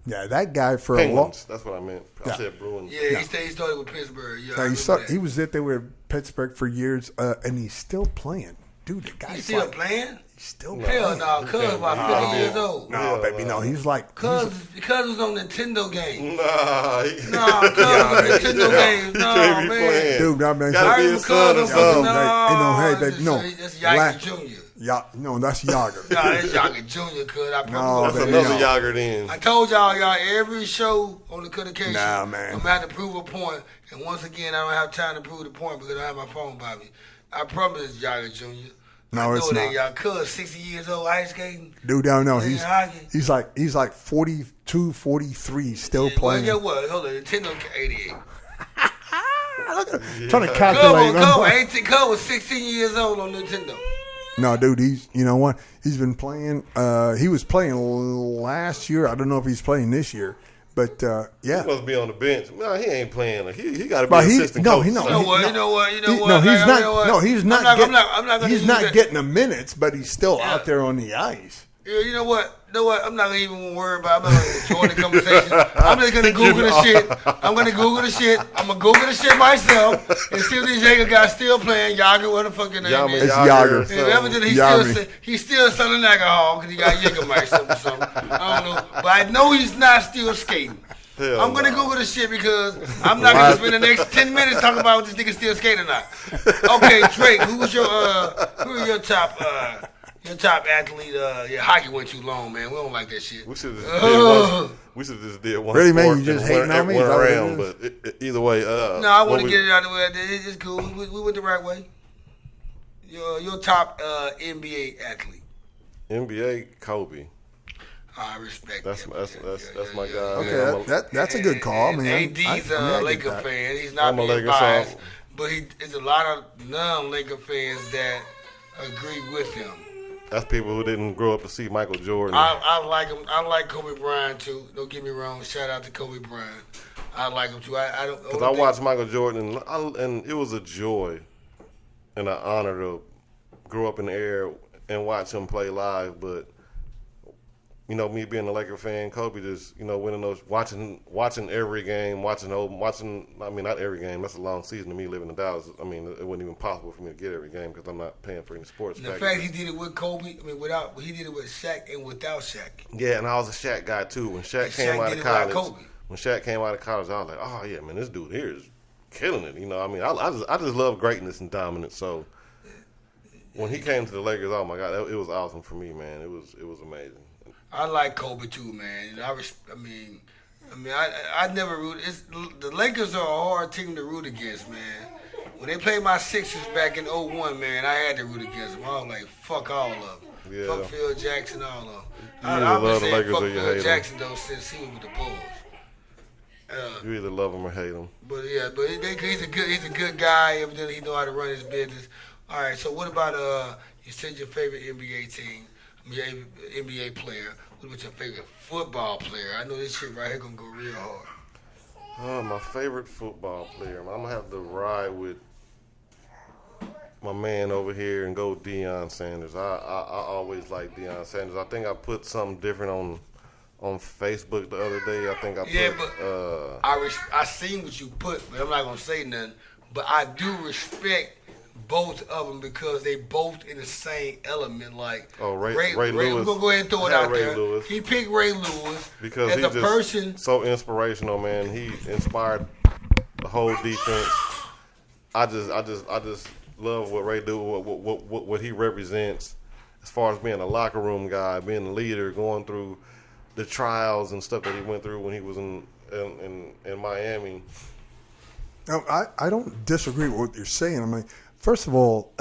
Yeah, that guy for Penguins. a long. That's what I meant. I said Bruins. Yeah, he started with Pittsburgh. Yeah, He was there with Pittsburgh for years, and he's still playing. Dude, the guy's He's still playing? He's still Hell playing. no, Cuz about 50 years old. No, baby, no. He's like... Cuz was on Nintendo games. Nah, Cuz was on Nintendo games. No, can't be man. playing. Dude, no, man. Gotta be a son or something. That's Yager Jr. No, that's Yager. Nah, that's Yager Jr. Cuz I No, That's baby, another no. Yager then. I told y'all every show on the Cuttacation, Nah, man. I'm going to have to prove a point. And once again, I don't have time to prove the point because I don't have my phone by me. I promise it's Yager Jr. No, it's not. Y'all Cuz 60 years old ice skating. Dude, no. Hockey. He's like 42, 43, still playing. Well, what? Hold on, Nintendo 88. Trying to calculate. Cuz was 16 years old on Nintendo. No, dude, you know what? He's been playing. He was playing last year. I don't know if he's playing this year, but yeah. He must be on the bench. No, he ain't playing. He got to be But assistant no, coach. he or no, something. You know what? No, he's not. No, he's not. I'm not He's not getting the minutes, but he's still out there on the ice. Yeah, you know what? I'm not even worried about. I'm not going to join the conversation. I'm just going to Google the shit. I'm going to Google the shit. I'm going to Google the shit myself and see if these Jaeger guys still playing. Yager, what the fucking name is. It's Yager. And evidently he's still selling alcohol because he got Jägermeister or something. I don't know. But I know he's not still skating. I'm going to Google the shit because I'm not going to spend the next 10 minutes talking about if this nigga still skating or not. Okay, Drake, who are your top... Your top athlete, your hockey went too long, man. We don't like that shit. We should just did one. Really, man, sport you just and hating on me? went Is that what it around, is? but either way. No, I want to get it out of the way. It's cool. We went the right way. Your top NBA athlete. NBA Kobe. I respect That's him. that's my guy. Okay, that's a good call, man. AD's a Laker fan. He's not being biased, but there's a lot of non-Laker fans that agree with him. That's people who didn't grow up to see Michael Jordan. I like him. I like Kobe Bryant too. Don't get me wrong. Shout out to Kobe Bryant. I like him too. I don't. Because I watched Michael Jordan, and it was a joy and an honor to grow up in the era and watch him play live. But me being a Laker fan, Kobe just winning those, watching every game, watching. I mean, not every game. That's a long season to me living in Dallas. I mean, it wasn't even possible for me to get every game because I'm not paying for any sports. The fact he did it with Kobe, he did it with Shaq and without Shaq. Yeah, and I was a Shaq guy too. When Shaq came out of college, I was like, oh yeah, man, this dude here is killing it. I just love greatness and dominance. So when he came to the Lakers, oh my God, it was awesome for me, man. It was amazing. I like Kobe too, man. I never root. The Lakers are a hard team to root against, man. When they played my Sixers back in 2001, man, I had to root against them. I was like, fuck all of them. Yeah. Fuck Phil Jackson, all of them. I've been saying fuck Phil Jackson though since he was with the Bulls. You either love him or hate him. But he's a good guy. Evidently, he know how to run his business. All right, so what about you said your favorite NBA team? NBA player. What was your favorite football player? I know this shit right here gonna go real hard. My favorite football player. I'm gonna have to ride with my man over here and go Deion Sanders. I always like Deion Sanders. I think I put something different on Facebook the other day. I think I seen what you put, but I'm not gonna say nothing. But I do respect both of them because they both in the same element. Like Ray Lewis. We're gonna go ahead and throw it out there. Lewis. He picked Ray Lewis because as he's a person. So inspirational, man. He inspired the whole defense. I just love what Ray do, what he represents as far as being a locker room guy, being a leader, going through the trials and stuff that he went through when he was in Miami. No, I don't disagree with what you're saying. I mean, first of all,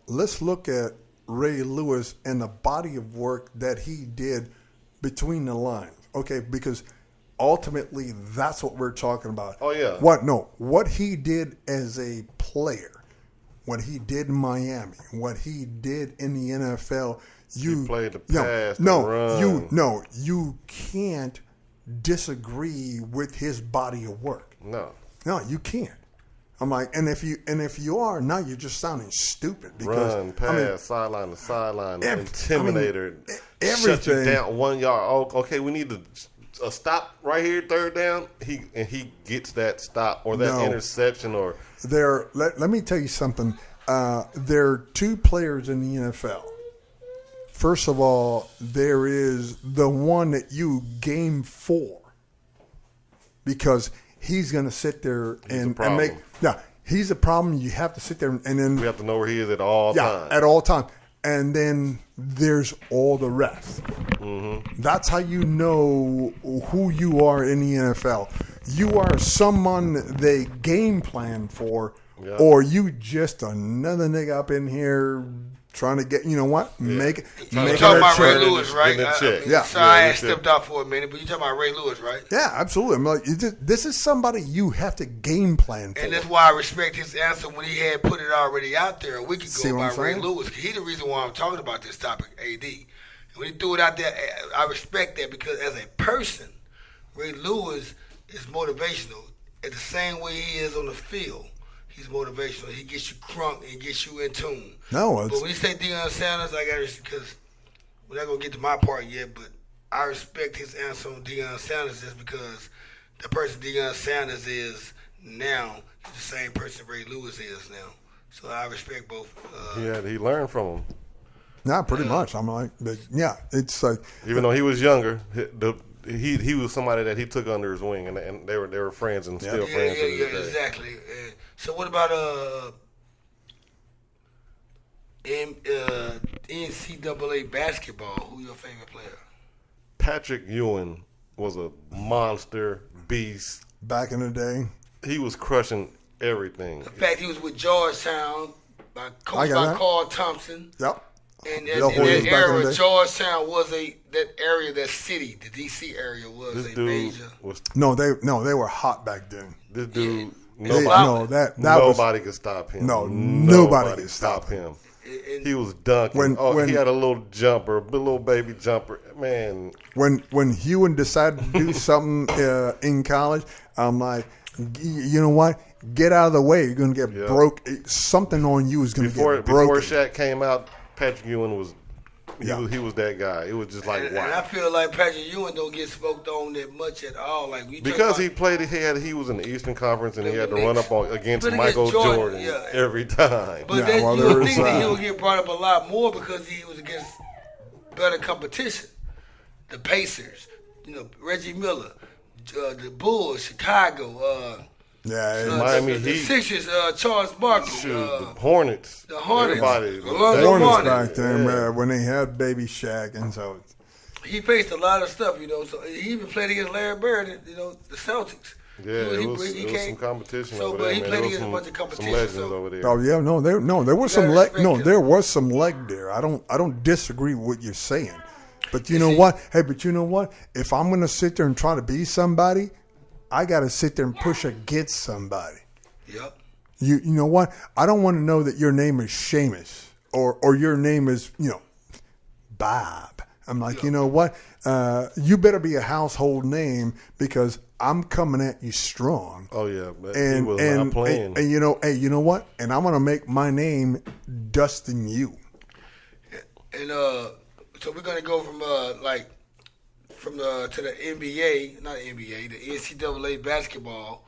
let's look at Ray Lewis and the body of work that he did between the lines. Okay, because ultimately that's what we're talking about. Oh yeah. What he did as a player, what he did in Miami, what he did in the NFL. He played the pass, the run. You can't disagree with his body of work. No, you can't. I'm like, and if you are, now you're just sounding stupid because run, pass, sideline to sideline, intimidator, everything. shut you down 1 yard. Oh, okay, we need a stop right here, third down. He gets that stop or that interception or. Let me tell you something. There are two players in the NFL. First of all, there is the one that you game for because he's going to sit there and make. Yeah, he's a problem. You have to sit there and then we have to know where he is at all times. At all times. And then there's all the rest. Mm-hmm. That's how you know who you are in the NFL. You are someone they game plan for, or you just another nigga up in here trying to get, you know what, make it. You're talking about Ray Lewis, right? I stepped out for a minute, but you're talking about Ray Lewis, right? Yeah, absolutely. I'm like, this is somebody you have to game plan for. And that's why I respect his answer when he had put it already out there a week ago about Ray Lewis. He's the reason why I'm talking about this topic, AD. And when he threw it out there, I respect that because as a person, Ray Lewis is motivational in the same way he is on the field. He's motivational. He gets you crunk and gets you in tune. But when you say Deion Sanders, I got to, because we're not going to get to my part yet, but I respect his answer on Deion Sanders just because the person Deion Sanders is now is the same person Ray Lewis is now. So I respect both. He learned from him. Nah, pretty much. I'm like, it's like. Even though he was younger, he was somebody that he took under his wing, and they were friends and still friends to this day. Exactly. So what about NCAA basketball? Who your favorite player? Patrick Ewing was a monster beast Back in the day. He was crushing everything. In fact, he was with Georgetown, coached by Carl Thompson. Yep. And in that era, Georgetown was that city, the D.C. area was a major. No, they were hot back then. This dude, nobody could stop him. No, nobody could stop him. He was dunking. He had a little jumper, a little baby jumper. Man. When Ewing decided to do something in college, I'm like, you know what? Get out of the way. You're going to get broke. Something on you is going to get broken. Before Shaq came out, Patrick Ewing was he was that guy. It was just like wow. And I feel like Patrick Ewing don't get smoked on that much at all. Like because he played, he was in the Eastern Conference and he had to run up against Michael Jordan every time. But you would think that he would get brought up a lot more because he was against better competition. The Pacers, Reggie Miller, the Bulls, Chicago. Miami the Heat, Sixers, Charles Barkley, the Hornets, everybody. The Hornets back then, man, when they had Baby Shaq, and so he faced a lot of stuff, So he even played against Larry Bird, the Celtics. Yeah, it was some competition. So, over but there, he man. played against a bunch of competition. Some legends over there. Oh yeah, there was some leg. There was some leg there. I don't disagree with what you're saying, but you know what? Hey, but you know what? If I'm going to sit there and try to be somebody, I got to sit there and push against somebody. Yep. You know what? I don't want to know that your name is Seamus or your name is, Bob. I'm like, you know what? You better be a household name because I'm coming at you strong. Oh, yeah. He was not playing. And you know what? And I'm going to make my name Dustin you. And so we're going to go from to the NBA, not NBA, the NCAA basketball.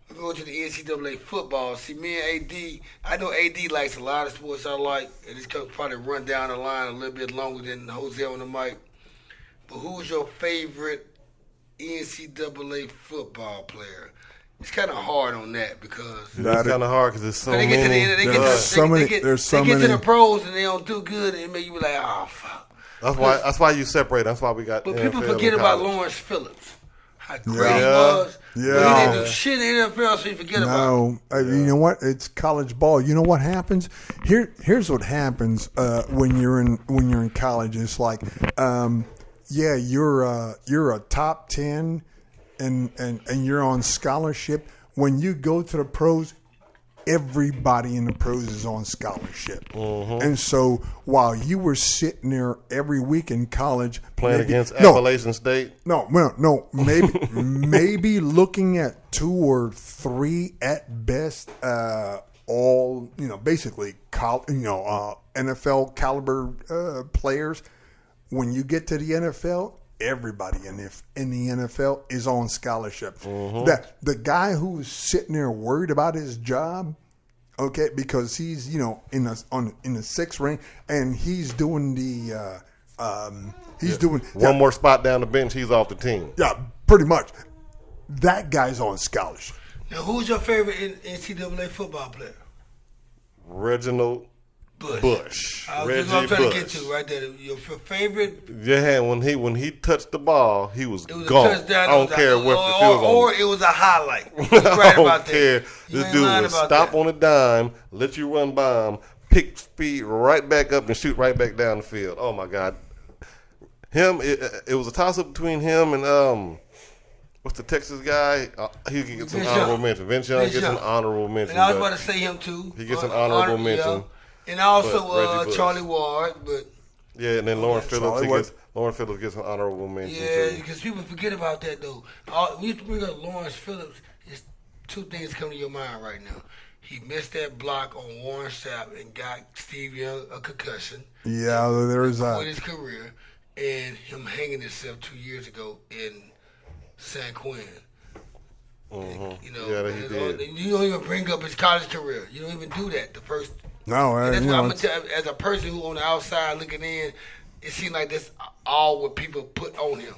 We go to the NCAA football. See, me and AD, I know AD likes a lot of sports I like, and it's going to probably run down the line a little bit longer than Jose on the mic. But who's your favorite NCAA football player? It's kind of hard on that because it's kind of hard because there's so many. They get to the pros and they don't do good, and it make you be like, oh fuck. That's why you separate. That's why we got. But NFL people forget about Lawrence Phillips. How great he was. Yeah. But he didn't do shit in the NFL, so you forget about him. You know what? It's college ball. You know what happens? Here's what happens when you're in college. It's like, you're a top 10 and you're on scholarship. When you go to the pros, everybody in the pros is on scholarship. And so while you were sitting there every week in college Playing against Appalachian State? No, maybe looking at 2 or 3 at best, all, basically, NFL caliber players. When you get to the NFL, everybody in the NFL is on scholarship. The guy who's sitting there worried about his job, okay, because he's in the 6th ring and he's doing the doing one more spot down the bench, he's off the team. Yeah, pretty much. That guy's on scholarship. Now, who's your favorite NCAA football player? Reginald Bush. Reggie Bush. I'm trying to get to right there. Your favorite? Yeah, when he touched the ball, he was It was gone. a touchdown. I don't care what the field or it was a highlight. You're right about that. This dude would stop on a dime, let you run by him, pick speed right back up and shoot right back down the field. Oh my God. It was a toss up between him and what's the Texas guy? He gets an honorable mention. Vince Young gets an honorable mention. And I was about to say him too. He gets an honorable mention. Yeah. And also Charlie Ward, but and then Lauren Phillips gets an honorable mention. Yeah, too. because people forget about that though. We used to bring up Lawrence Phillips. It's 2 things come to your mind right now. He missed that block on Warren Sapp and got Steve Young a concussion. Yeah, there's with his career, and him hanging himself 2 years ago in San Quentin. And, he did. You don't even bring up his college career. You don't even do that. The first. No, and that's what I'm gonna tell. As a person who on the outside looking in, it seems like that's all what people put on him.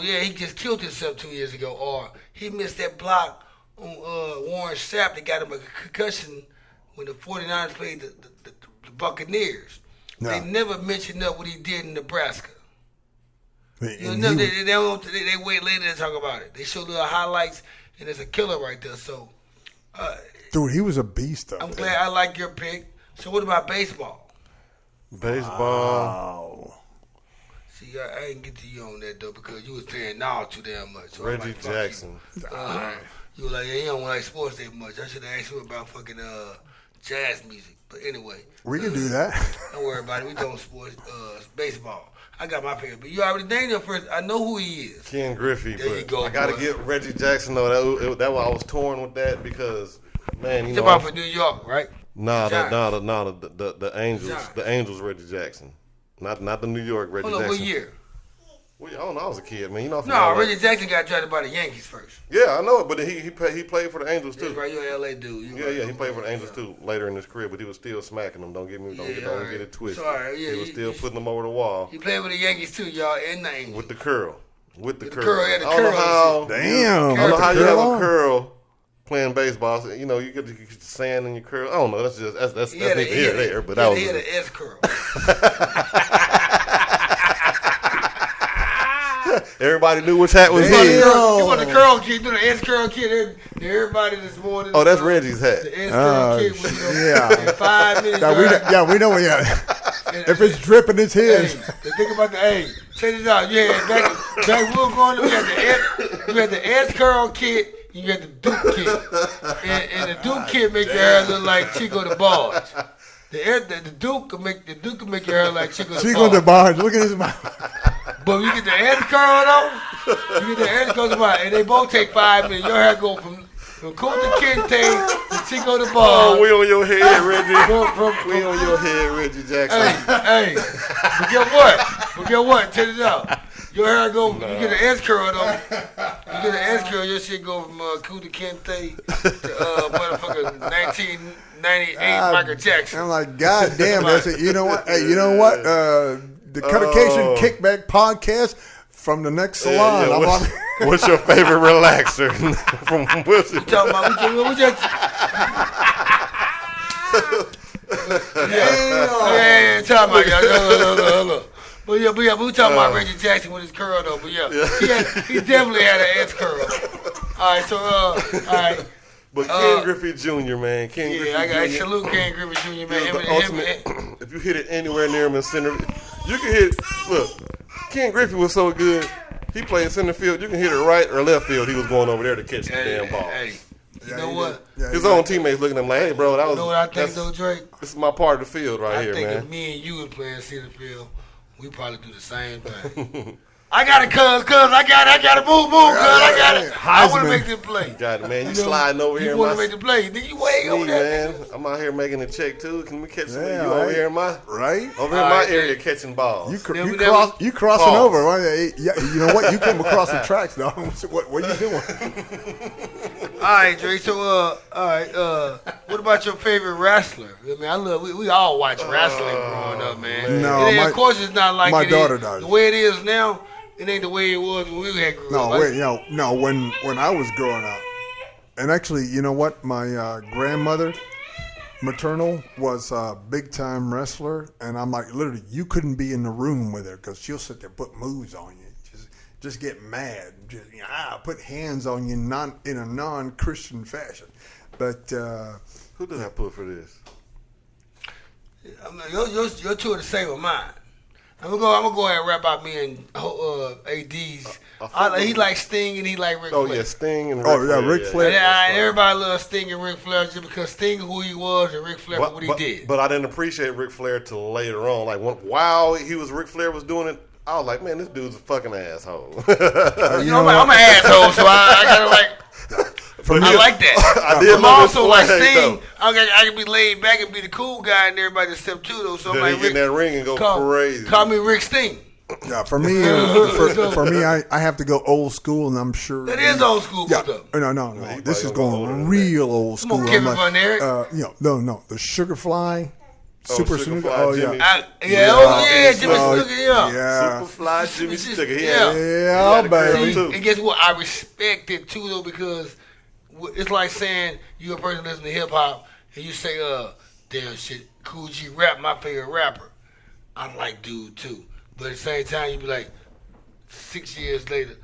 He just killed himself 2 years ago, or he missed that block on Warren Sapp that got him a concussion when the 49ers played the Buccaneers. No. They never mentioned up what he did in Nebraska. They wait later to talk about it. They show little highlights, and it's a killer right there. So, dude, he was a beast. I'm glad I like your pick. So, what about baseball? Baseball. Wow. See, I didn't get to you on that though because you was saying no too damn much. So Reggie Jackson. You were like, you don't like sports that much. I should have asked you about fucking jazz music. But anyway, we can do that. Don't worry about it. We doing sports, baseball. I got my pick, but you already named him first. I know who he is. Ken Griffey. There you go. I got to get Reggie Jackson though. That why I was torn with that because man, you about for New York, right? The Angels. The Angels Reggie Jackson. Not the New York Reggie Jackson. What year? Well, I don't know. I was a kid, man. Reggie Jackson got drafted by the Yankees first. Yeah, I know it, but he played for the Angels too. That's right, you're an LA dude. He played for the Angels too later in his career, but he was still smacking them. Don't get it twisted. Sorry, he was still putting them over the wall. He played with the Yankees too, y'all, and the Angels. With the curl. Yeah, the curl. Damn. I don't know how you have a curl playing baseball. So, you get the sand in your curl. I don't know. That's neither here nor there. But that was an S curl. Everybody knew which hat was his. You want the curl kid, do the S curl kid. Everybody this morning. Oh, that's Reggie's hat. The S curl kid was in 5 minutes. We know we have. If it's dripping, it's his. Think about check this out. You had back we were going. You had the S curl kid. You got the Duke kid, and the Duke kid make your hair look like Chico the Barge. The Duke can make your hair like Chico the Barge. Look at his mouth. But you get the S curl though. You get the S curl, and they both take 5 minutes. Your hair go from Cuttacation to Chico the Barge. Oh, we on your head, Reggie. We on your head, Reggie Jackson. Hey. But guess what? Check it out. Your hair go. You get an S curl though. You get an S curl. Your shit go from Cuttacation to motherfucking 1998 Michael Jackson. I'm like, God damn, that's it. You know what? Hey, you know what? The Cuttacation Kickback Podcast from the next salon. What's your favorite relaxer from Wilson? We talking about we just. Yeah, talking about y'all. But we talking about Reggie Jackson with his curl though. But he definitely had an S curl. All right, so all right. But Ken Griffey Jr., man. I salute Ken Griffey Jr., man. If you hit it anywhere near him in center, you can hit. Look, Ken Griffey was so good. He played center field. You can hit it right or left field. He was going over there to catch the damn ball. You know what? Yeah, His own teammates looking at him like, hey, bro, that was. You know what I think, though, Drake? This is my part of the field right here, I think man. if me and you was playing center field, we probably do the same thing. I got it, cuz I got it, boom, cuz I got it. I want to make this play. Got it, man. You sliding over here. You want to make the play. Nigga, you way over there. Man, I'm out here making a check, too. Can we catch some of you right. over here in my... Right? Over in my area catching balls. You crossing Balls. over. Right? Yeah, you know what? You came across the tracks, dog. What are you doing? All right, Drake. So, what about your favorite wrestler? I mean, we all watch wrestling growing up, man. No, of course it's not like my it daughter is. does. The way it is now, it ain't the way it was when we had grew up. When I was growing up, and actually, you know what? My grandmother, maternal, was a big time wrestler, and I'm like, literally, you couldn't be in the room with her because she'll sit there and put moves on you. Just get mad, put hands on you in a non-Christian fashion. But who did I put for this? Your two are the same with mine. I'm gonna go ahead and rap out me and AD's. He like Sting and he like Ric Flair. Oh yeah, Sting and Ric Flair. Ric Flair. And everybody loves Sting and Ric Flair just because Sting who he was and Ric Flair what he did. But I didn't appreciate Ric Flair till later on. Like while Ric Flair was doing it, I was like, man, this dude's a fucking asshole. I'm an asshole, so I gotta like. I like that. I'm also like Sting. I can be laid back and be the cool guy, and everybody step two though. So I'm like, get in that ring and go crazy. Call me Rick Sting. Yeah, for me, I have to go old school, and I'm sure that is old school. Yeah, no. This is going real old school. Come on, Kevin Von Erich. No, the Sugarfly. Super Snooker. Oh, yeah. Jimmy Snooker, yeah. Superfly Jimmy Snooker. Yeah, baby. See, and guess what? I respect it too, though, because it's like saying you're a person listening to hip hop and you say, damn shit, Cool G Rap, my favorite rapper. I like dude too. But at the same time, you be like, 6 years later,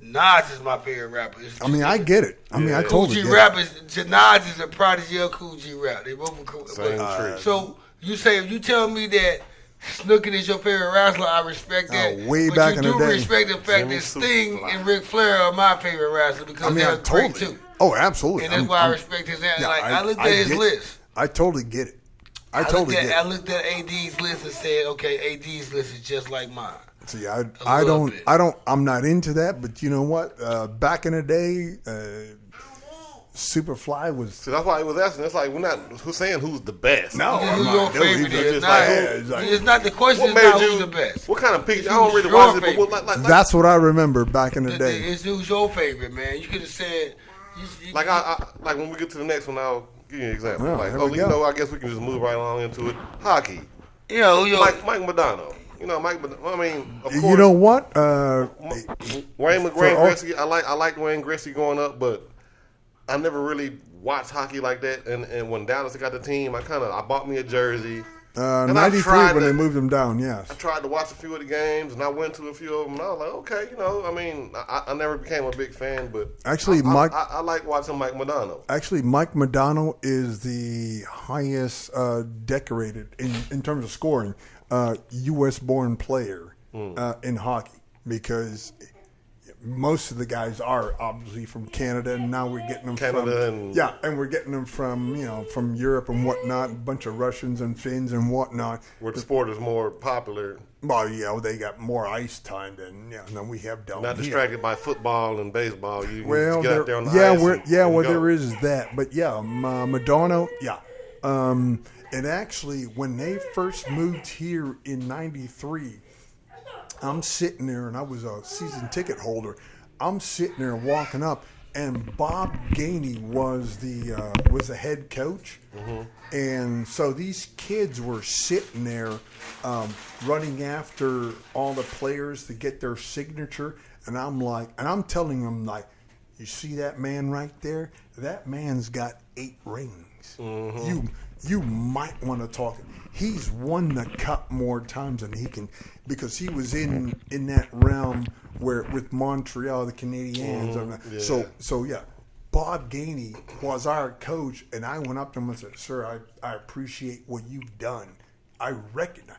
Nas is my favorite rapper. I get it. I totally get it. Cool G Rap Nas is a prodigy of Cool G Rap. They both cool. Same tree. So you say, if you tell me that Snooki is your favorite wrestler, I respect that. Way back in the day. But you do respect the fact that Sting and Ric Flair are my favorite wrestlers because they're great too. Oh, absolutely. And that's why I respect his answer. I looked at his list. I totally get it. I looked at AD's list and said, okay, AD's list is just like mine. See, I'm not into that, but you know what? Back in the day, Superfly was. So that's why I was asking. It's like we're not saying who's the best. No, who's your favorite? It's not the question. Is not who's the best. What kind of picture? I don't really watch it, but that's what I remember back in the day. It's who's your favorite, man. You could have said. Like when we get to the next one, I'll give you an example. Yeah, I guess we can just move right along into it. Hockey. Yeah, Mike Madonna. Mike. I mean, of course. You know what? Wayne Gretzky. I liked Wayne Gretzky growing up, but I never really watched hockey like that. And when Dallas got the team, I bought me a jersey. 93 when they moved him down. Yes. I tried to watch a few of the games, and I went to a few of them. And I was like, okay, I never became a big fan, but actually, I like watching Mike Madonna. Actually, Mike Madonna is the highest decorated in terms of scoring U.S. born player in hockey because most of the guys are obviously from Canada, and now we're getting them and we're getting them from Europe and whatnot. A bunch of Russians and Finns and whatnot. Where the sport is more popular. Well, they got more ice time than we have down here. Not distracted by football and baseball. You can get out there on the ice. There is that, but Madonna, and actually, when they first moved here in '93. I'm sitting there, and I was a season ticket holder. I'm sitting there walking up, and Bob Gainey was the head coach. Mm-hmm. And so these kids were sitting there running after all the players to get their signature. And I'm telling them, you see that man right there? That man's got 8 rings. Mm-hmm. You might want to talk. He's won the cup more times than he can, because he was in that realm where with Montreal, the Canadiens. Mm-hmm. Bob Gainey was our coach, and I went up to him and said, "Sir, I appreciate what you've done. I recognize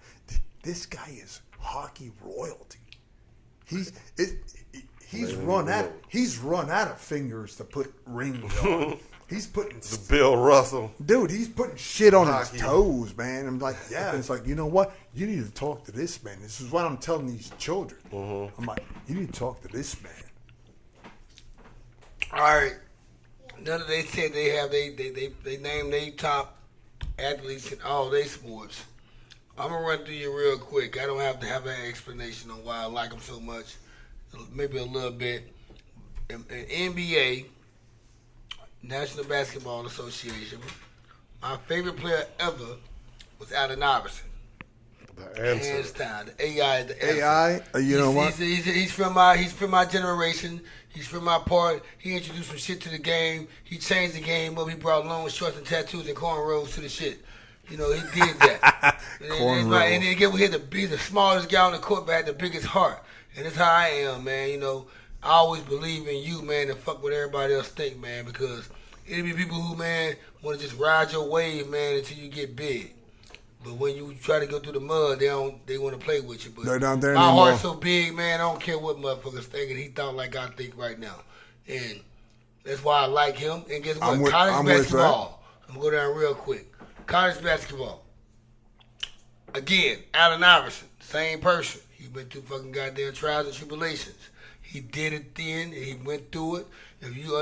this guy is hockey royalty. he's run out of fingers to put rings on. He's putting The Bill Russell. dude. He's putting shit on Hockey. his toes, man. I'm like, yeah. It's like, you know what? You need to talk to this man. This is what I'm telling these children. I'm like, you need to talk to this man. All right. Now that they said they have they named their top athletes in all their sports, I'm gonna run through you real quick. I don't have to have an explanation on why I like them so much. Maybe a little bit. In NBA, National Basketball Association, my favorite player ever was Allen Iverson. The answer. Hands down, the AI, the answer. AI, you know what? He's from my generation. He's from my part. He introduced some shit to the game. He changed the game up. He brought long shorts and tattoos and cornrows to the shit. You know, he did that. And then again, we had to be the smallest guy on the court, but had the biggest heart. And that's how I am, man. You know, I always believe in you, man, and fuck what everybody else think, man, because it'll be people who, man, want to just ride your wave, man, until you get big. But when you try to go through the mud, they want to play with you. But they're not there my anymore. heart's so big, man, I don't care what motherfuckers think, and he thought like I think right now. And that's why I like him. And guess what? College basketball. I'm going to go down real quick. College basketball. Again, Allen Iverson, same person. He went through fucking goddamn trials and tribulations. He did it then, and he went through it. If you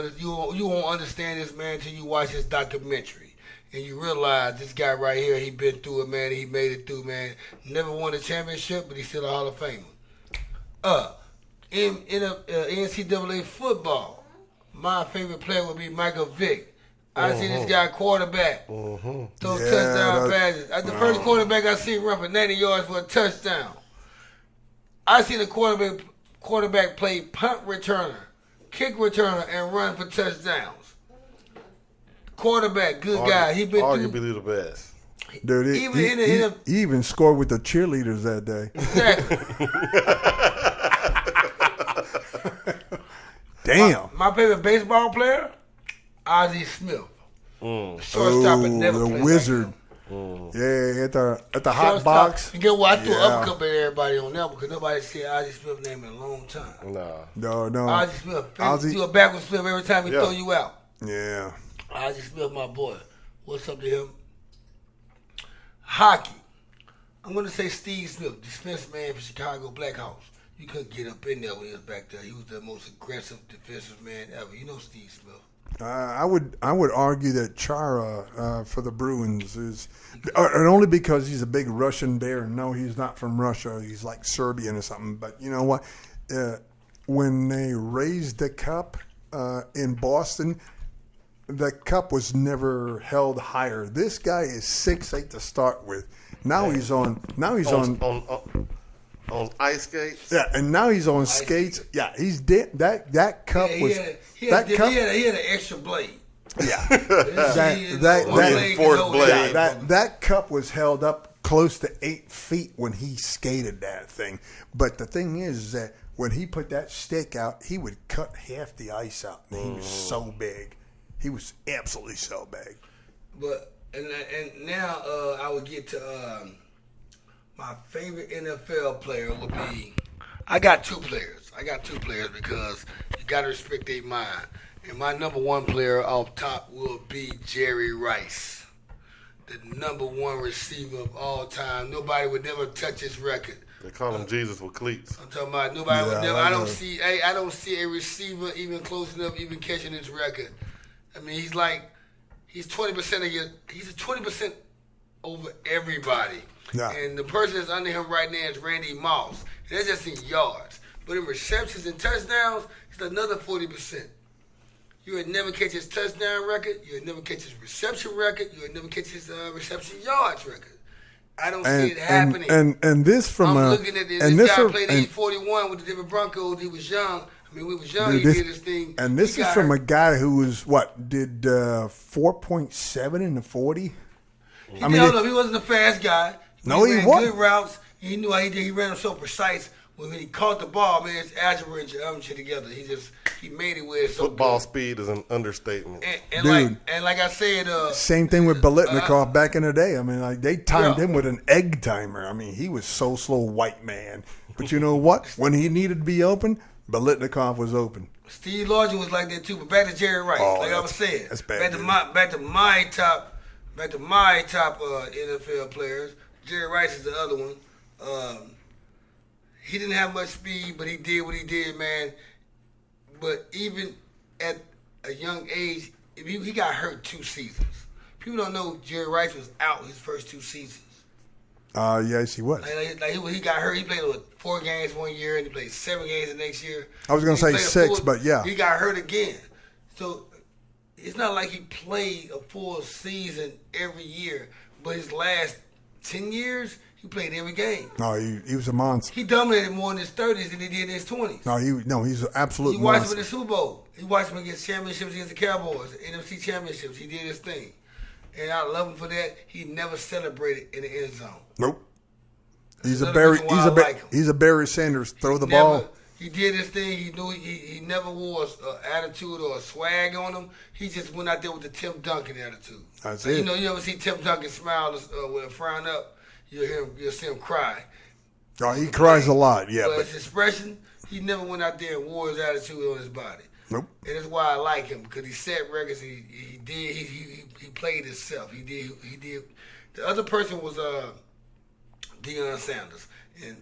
won't understand this, man, until you watch this documentary. And you realize this guy right here, he been through it, man. He made it through, man. Never won a championship, but he's still a Hall of Famer. In NCAA football, my favorite player would be Michael Vick. I seen this guy quarterback throw touchdown passes. The first quarterback I seen run for 90 yards for a touchdown. I seen a quarterback play punt returner, kick returner, and run for touchdowns. Quarterback, good guy. He been arguably the best. Dude, he even scored with the cheerleaders that day. Exactly. Damn. My favorite baseball player, Ozzie Smith. Shortstop and never the played Wizard. Yeah, at the hot box. And get what? I threw an uppercut at everybody on that because nobody said Ozzie Smith name in a long time. No. Ozzie Smith. Do a backwards flip every time he throw you out. Yeah. Ozzie Smith, my boy. What's up to him? Hockey. I'm going to say Steve Smith, defense man for Chicago Blackhawks. You couldn't get up in there when he was back there. He was the most aggressive defensive man ever. You know Steve Smith. I would argue that Chara for the Bruins is, and only because he's a big Russian bear. No, he's not from Russia. He's like Serbian or something. But you know what? When they raised the cup in Boston, the cup was never held higher. This guy is 6'8" to start with. Now he's on ice skates. Yeah, and now he's on skates. Yeah, he's dead. That cup was. He had an extra blade. Yeah, that cup was held up close to 8 feet when he skated that thing. But the thing is that when he put that stick out, he would cut half the ice out. And he was so big. He was absolutely so big. But and now I would get to my favorite NFL player would be. I got two players because you got to respect their mind. And my number one player off top will be Jerry Rice, the number one receiver of all time. Nobody would never touch his record. They call him Jesus with cleats. I'm talking about nobody would never. I don't see a receiver even close enough even catching his record. I mean, he's 20% he's 20% over everybody. Yeah. And the person that's under him right now is Randy Moss. And that's just in yards. But in receptions and touchdowns, it's another 40%. You would never catch his touchdown record. You would never catch his reception record. You would never catch his reception yards record. I don't see it happening. And this from I'm looking at this. This guy played age 41 with the Denver Broncos. He was young. I mean, we was young. He did his thing. And this is from a guy who was did 4.7 in the 40. He wasn't a fast guy. He ran good routes. He knew how he did. He ran them so precise. When he caught the ball, man, it's algebra and geometry together. He made it where it's so football good. Speed is an understatement. And like I said, same thing with Biletnikoff back in the day. I mean, like they timed him with an egg timer. I mean, he was so slow, white man. But you know what? When he needed to be open, Biletnikoff was open. Steve Largent was like that too. But back to Jerry Rice, like I was saying. That's bad. Back to my top NFL players. Jerry Rice is the other one. He didn't have much speed, but he did what he did, man. But even at a young age, he got hurt 2 seasons. People don't know Jerry Rice was out his first 2 seasons. Yes, he was. He got hurt. He played 4 games one year, and he played 7 games the next year. I was going to say 6, but yeah. He got hurt again. So it's not like he played a full season every year, but his last 10 years, he played every game. No, he was a monster. He dominated more in his 30s than he did in his 20s. He's an absolute monster. He watched him in the Super Bowl. He watched him against championships against the Cowboys, NFC championships. He did his thing. And I love him for that. He never celebrated in the end zone. Nope. He's a Barry Sanders. Throw the ball. He did his thing. He knew he never wore an attitude or a swag on him. He just went out there with the Tim Duncan attitude. That's it. You ever see Tim Duncan smile with a frown up? You'll see him cry. Oh, he cries a lot. Yeah, but his expression, he never went out there and wore his attitude on his body. Nope. And that's why I like him, because he set records. He played himself. He did. The other person was Deion Sanders, and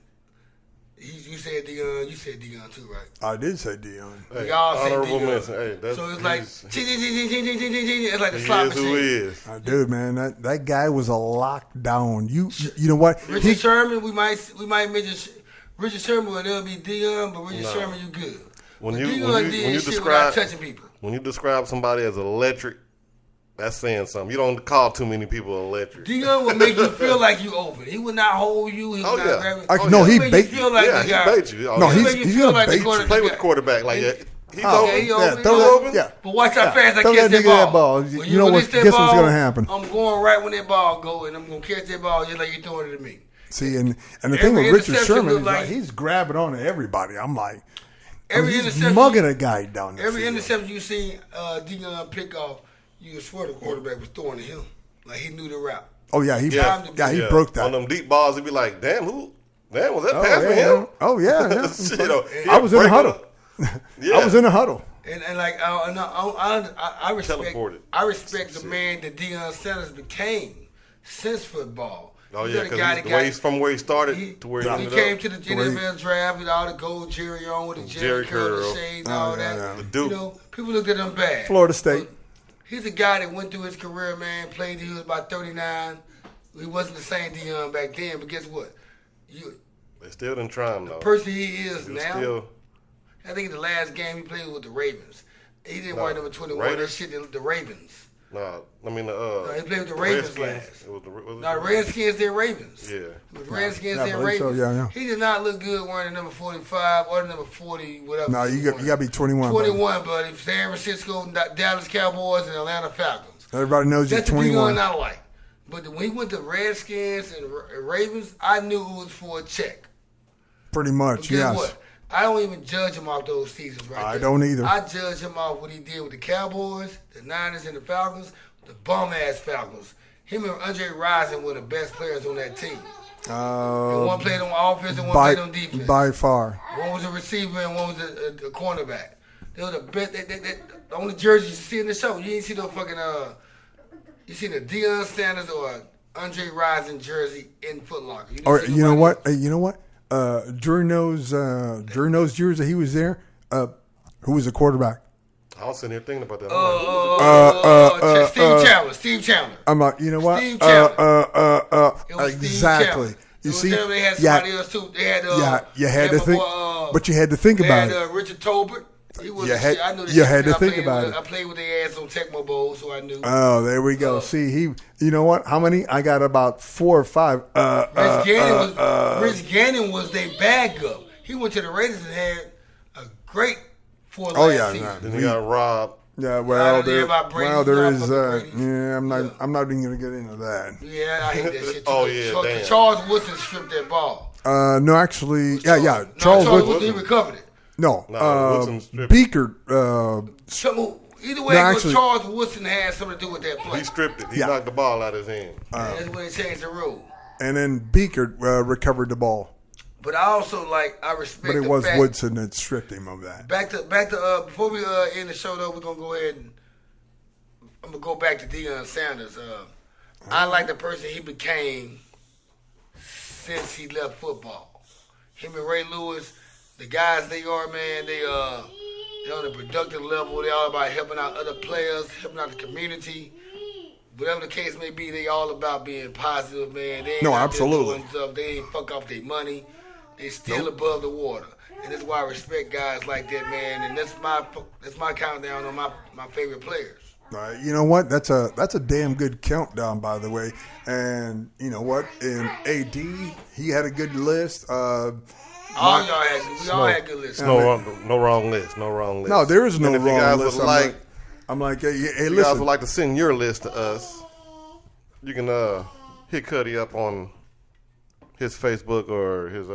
you said Deion. You said Deion too, right? I did say Deion. Hey, we all said honorable Deion. mention. Hey, So it's like it's like a he slot is machine. who he is. Dude, man, that guy was a lockdown. You know what? Richard Sherman, we might mention Richard Sherman, but it'll be Deion. But Richard Sherman, you good. When Deion you did shit describe without touching people. When you describe somebody as electric, that's saying something. You don't call too many people electric. Deion will make you feel like you open. He would not hold you. He would not grab you. No, he make bait you. Feel like he bait you. No, he's gonna bait you. Play with the quarterback like that. He's open. open. Throw that, open. Yeah. But watch how fast I Throw catch that that nigga ball. that ball. When You know release guess that what's ball, gonna happen. I'm going right when that ball go, and I'm gonna catch that ball just like you're throwing it to me. See, and the thing with Richard interception Sherman look is like- he's grabbing on to everybody. I'm like, Every he's interception, mugging a guy down there. every interception you see Deion pick off, you can swear the quarterback was throwing to him. Like he knew the route. Oh yeah, he broke that. On them deep balls, he'd be like, "Damn, was that pass for yeah. him?" Oh yeah. Shit, I was in a huddle. Yeah. I was in a huddle. And like I Teleported. respect the man that Deion Sanders became since football. Oh yeah, because from where he started to where he ended came up. to the NFL draft with all the gold Jerry on with the Jerry curl, the shades, and all that. yeah. The Duke. You know, people looked at him bad. Florida State. But he's a guy that went through his career, man. Played till he was about 39. He wasn't the same Deion back then, but guess what? They still didn't try him though. The person he is He was now. still- I think the last game he played was with the Ravens. He didn't wear number 21. Raiders? That shit, the Ravens. No, I mean he played with the Ravens Redskins. last. It was the No, the Redskins, they're Ravens. Yeah. It was Redskins, Yeah, I they're believe so, Ravens. yeah. He did not look good wearing the number 45 or the number 40, whatever. No, you got to be 21. 21, buddy. San Francisco, Dallas Cowboys, and Atlanta Falcons. Everybody knows you're That's the 21. Deion I like. But when he went to Redskins and Ravens, I knew it was for a check. Pretty But much, guess yes. what? I don't even judge him off those seasons right I there. don't either. I judge him off what he did with the Cowboys, the Niners, and the Falcons, the bum-ass Falcons. Him and Andre Rison were the best players on that team. And one played on offense and one played on defense. By far. One was a receiver and one was a cornerback. They were the best. The only jerseys you see in the show, you ain't see no fucking you seen a Deion Sanders or a Andre Rison jersey in Foot Locker. Or you know what? Hey, you know what? During those years that he was there, who was the quarterback? I was sitting here thinking about that. Steve Chandler. I'm like, you know what? Steve Chandler. Exactly. You see, they had somebody else too. They had you had to think, but you had to think about it. Richard Tolbert. He was You I knew you had to think about it. I played with their ass on Tecmo Bowl, so I knew. Oh, there we go. See, you know what? How many? I got about 4 or 5. Rich Gannon was their backup. He went to the Raiders and had a great last season. Then he got robbed. Yeah, well, there is. I'm not even gonna get into that. Yeah, I hate that shit. Oh, yeah, damn. Charles Woodson stripped that ball. No, actually, yeah. Charles Woodson. Woodson, he recovered it. No, Woodson stripped Beaker. So either way, Charles Woodson had something to do with that play. He stripped it. He knocked the ball out of his hand. That's when they changed the rule. And then Beaker recovered the ball. But I also I respect. But it the was fact, Woodson that stripped him of that. Back to before we end the show though, we're gonna go ahead and I'm gonna go back to Deion Sanders. I like the person he became since he left football. Him and Ray Lewis, the guys they are, man, they're on a productive level. They all about helping out other players, helping out the community. Whatever the case may be, they all about being positive, man. They ain't out there doing stuff. They ain't fuck off their money. They still above the water. And that's why I respect guys like that, man. And that's my countdown on my favorite players. You know what? That's a damn good countdown, by the way. And you know what? In AD, he had a good list. We all had good lists. No wrong list. No, there is no wrong list. I'm like, hey, if listen. you guys would like to send your list to us, you can hit Cuddy up on his Facebook or his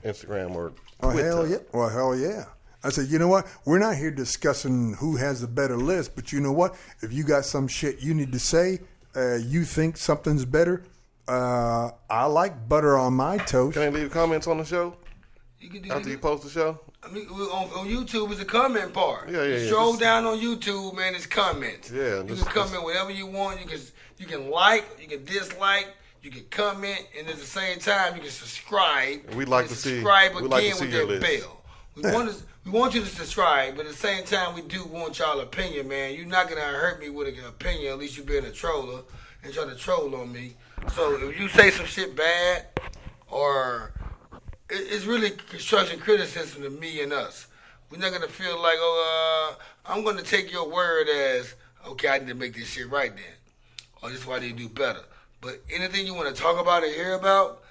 Instagram or Twitter. Hell yeah. Well, hell yeah. I said, you know what? We're not here discussing who has the better list, but you know what? If you got some shit you need to say, you think something's better, I like butter on my toast. Can I leave comments on the show? After you post the show? I mean, on YouTube, it's a comment part. Yeah. Scroll down on YouTube, man. It's comments. Yeah, you can comment whatever you want. You can like, you can dislike, you can comment, and at the same time, you can subscribe. We'd like to see. Subscribe We'd again like to see with your that list. bell. We want you to subscribe, but at the same time, we do want y'all opinion, man. You're not gonna hurt me with an opinion. At least you being a troller and trying to troll on me. So if you say some shit bad, or it's really construction criticism to me and us. We're not gonna feel like, I'm gonna take your word as, okay, I need to make this shit right then, or this is why they do better. But anything you want to talk about or hear about,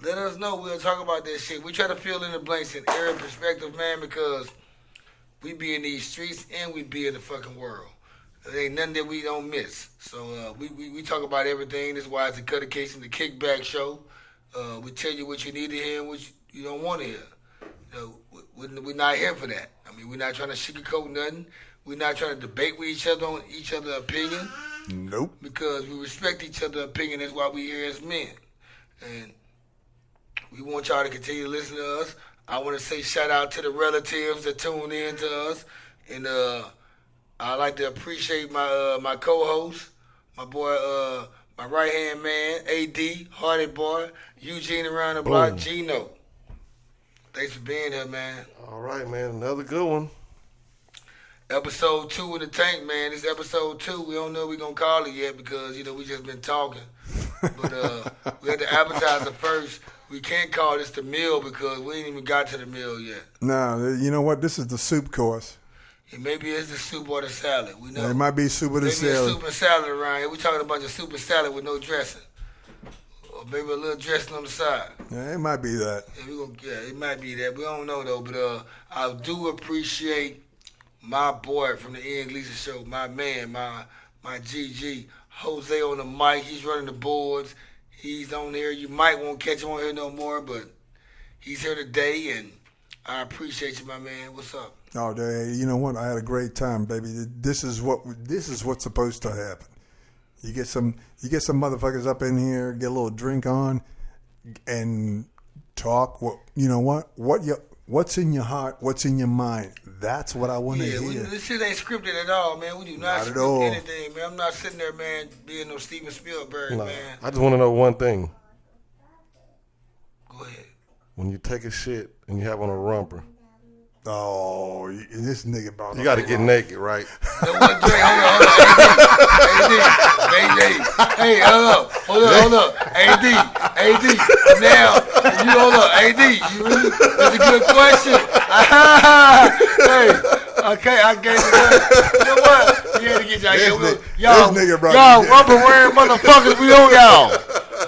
let us know. We'll talk about that shit. We try to fill in the blanks in every perspective, man, because we be in these streets and we be in the fucking world. There ain't nothing that we don't miss. So we talk about everything. That's why it's the Cuttacation, the Kickback Show. We tell you what you need to hear and what you don't want to hear. You know, we're not here for that. I mean, we're not trying to sugarcoat nothing. We're not trying to debate with each other on each other's opinion. Nope. Because we respect each other's opinion. That's why we're here as men. And we want y'all to continue to listen to us. I want to say shout out to the relatives that tune in to us. And I'd like to appreciate my co-host, my boy, my right-hand man, AD, Hardy Boy, Eugene around the block, Gino. Thanks for being here, man. All right, man. Another good one. Episode 2 in the tank, man. This episode 2. We don't know what we're going to call it yet because, we just been talking. But we had the appetizer first. We can't call this the meal because we ain't even got to the meal yet. No, you know what? This is the soup course. And maybe it's the soup or the salad. We know. It might be soup or the salad. Maybe soup and salad around here. We're talking about the soup and salad with no dressing. Or maybe a little dressing on the side. Yeah, it might be that. Yeah, it might be that. We don't know, though. But I do appreciate my boy from the Ian Gleason Show, my man, my GG, Jose on the mic. He's running the boards. He's on here. You might won't catch him on here no more, but he's here today, and I appreciate you, my man. What's up? Oh, you know what? I had a great time, baby. This is what's supposed to happen. You get some motherfuckers up in here, get a little drink on, and talk. Well, you know what? What's in your heart? What's in your mind? That's what I want to hear. This shit ain't scripted at all, man. We do not script anything, man. I'm not sitting there, man, being no Steven Spielberg, man. I just want to know one thing. Go ahead. When you take a shit and you have on a romper. Oh, this nigga about you got to get naked, right? Hold on. Hey, hold up. AD. Now, you hold up. AD, that's a good question. Hey, okay, I gave it up. You know what? You had to get y'all rubber wearing motherfuckers, we on y'all.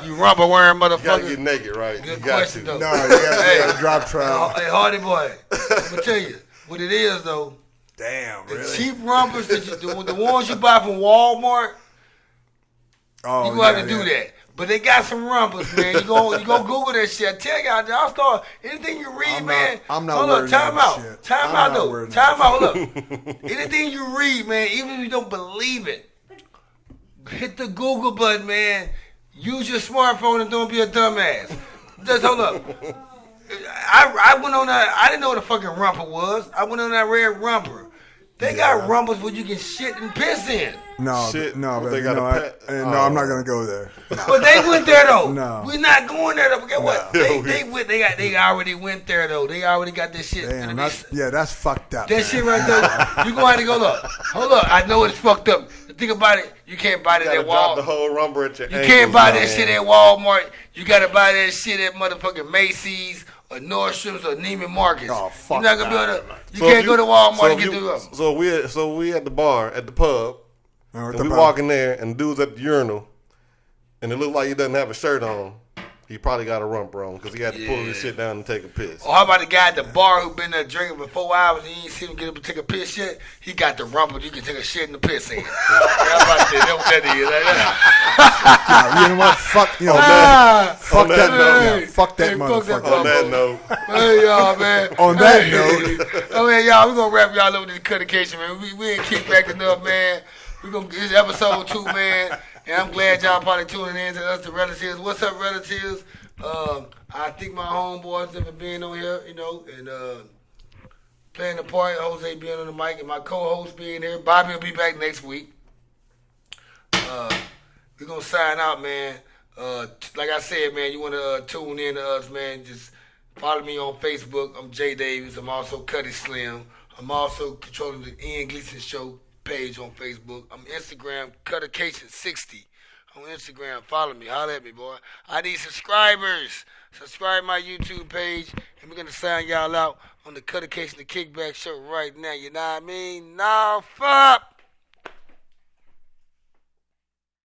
You rubber wearing motherfuckers. You got to get naked, right? Good you question, though. No, you got to drop trial. Hey, Hardy Boy, I'm going to tell you what it is, though. Damn, really? The cheap rumpers, the ones you buy from Walmart, you're going to have to do that. But they got some rumpers, man. You go Google that shit. I tell y'all start anything you read, man. I'm not hold worried up, about shit. Time out, hold up. Anything you read, man, even if you don't believe it, hit the Google button, man. Use your smartphone and don't be a dumbass. Just hold up. I went on that. I didn't know what a fucking romper was. I went on that red romper. They got rumpers where you can shit and piss in. No, Shit. no, They baby, got no, a pet. no, I'm not gonna go there. But they went there though. No. We're not going there though. But guess what? No. They already went there though. They already got this shit. Damn, that's fucked up. That man. shit right there. You gonna have to go look. Hold up. I know it's fucked up. Think about it. You can't buy that You at gotta drop Walmart. the whole rumble at your You ankles, can't buy man. that shit at Walmart. You gotta buy that shit at motherfucking Macy's or Nordstrom's or Neiman Marcus. Oh, fuck You're not gonna be that. able to. You can't go to Walmart and get the. So we at the bar at the pub, Or at and the we pub. walk in there, and dude's at the urinal, and it looked like he doesn't have a shirt on. He probably got a rumper on because he had to pull his shit down and take a piss. Or how about the guy at the bar who been there drinking for 4 hours and you ain't seen him get up and take a piss yet? He got the rumper. You can take a shit in the piss in. How about that? That's what that is. You know what? Fuck, fuck On that that, note. yeah, fuck that Hey, fuck that motherfucker. On that note, Hey, y'all, man. On that Hey. note. Oh, man, y'all, we're going to wrap y'all over this Cuttacation, man. We ain't kick back enough, man. This is episode 2, man. And I'm glad y'all probably tuning in to us, the relatives. What's up, relatives? I thank my homeboys for being on here, and playing the part. Jose being on the mic, and my co-host being here. Bobby will be back next week. We're going to sign out, man. Like I said, man, you want to tune in to us, man, just follow me on Facebook. I'm Jay Davis. I'm also Cuddy Slim. I'm also controlling the Ian Gleason Show page on Facebook. I'm Instagram, Cuttacation60. On Instagram, follow me, holler at me, boy. I need subscribers. Subscribe my YouTube page, and we're gonna sign y'all out on the Cuttacation, the Kickback Show right now. You know what I mean? Nah, fuck.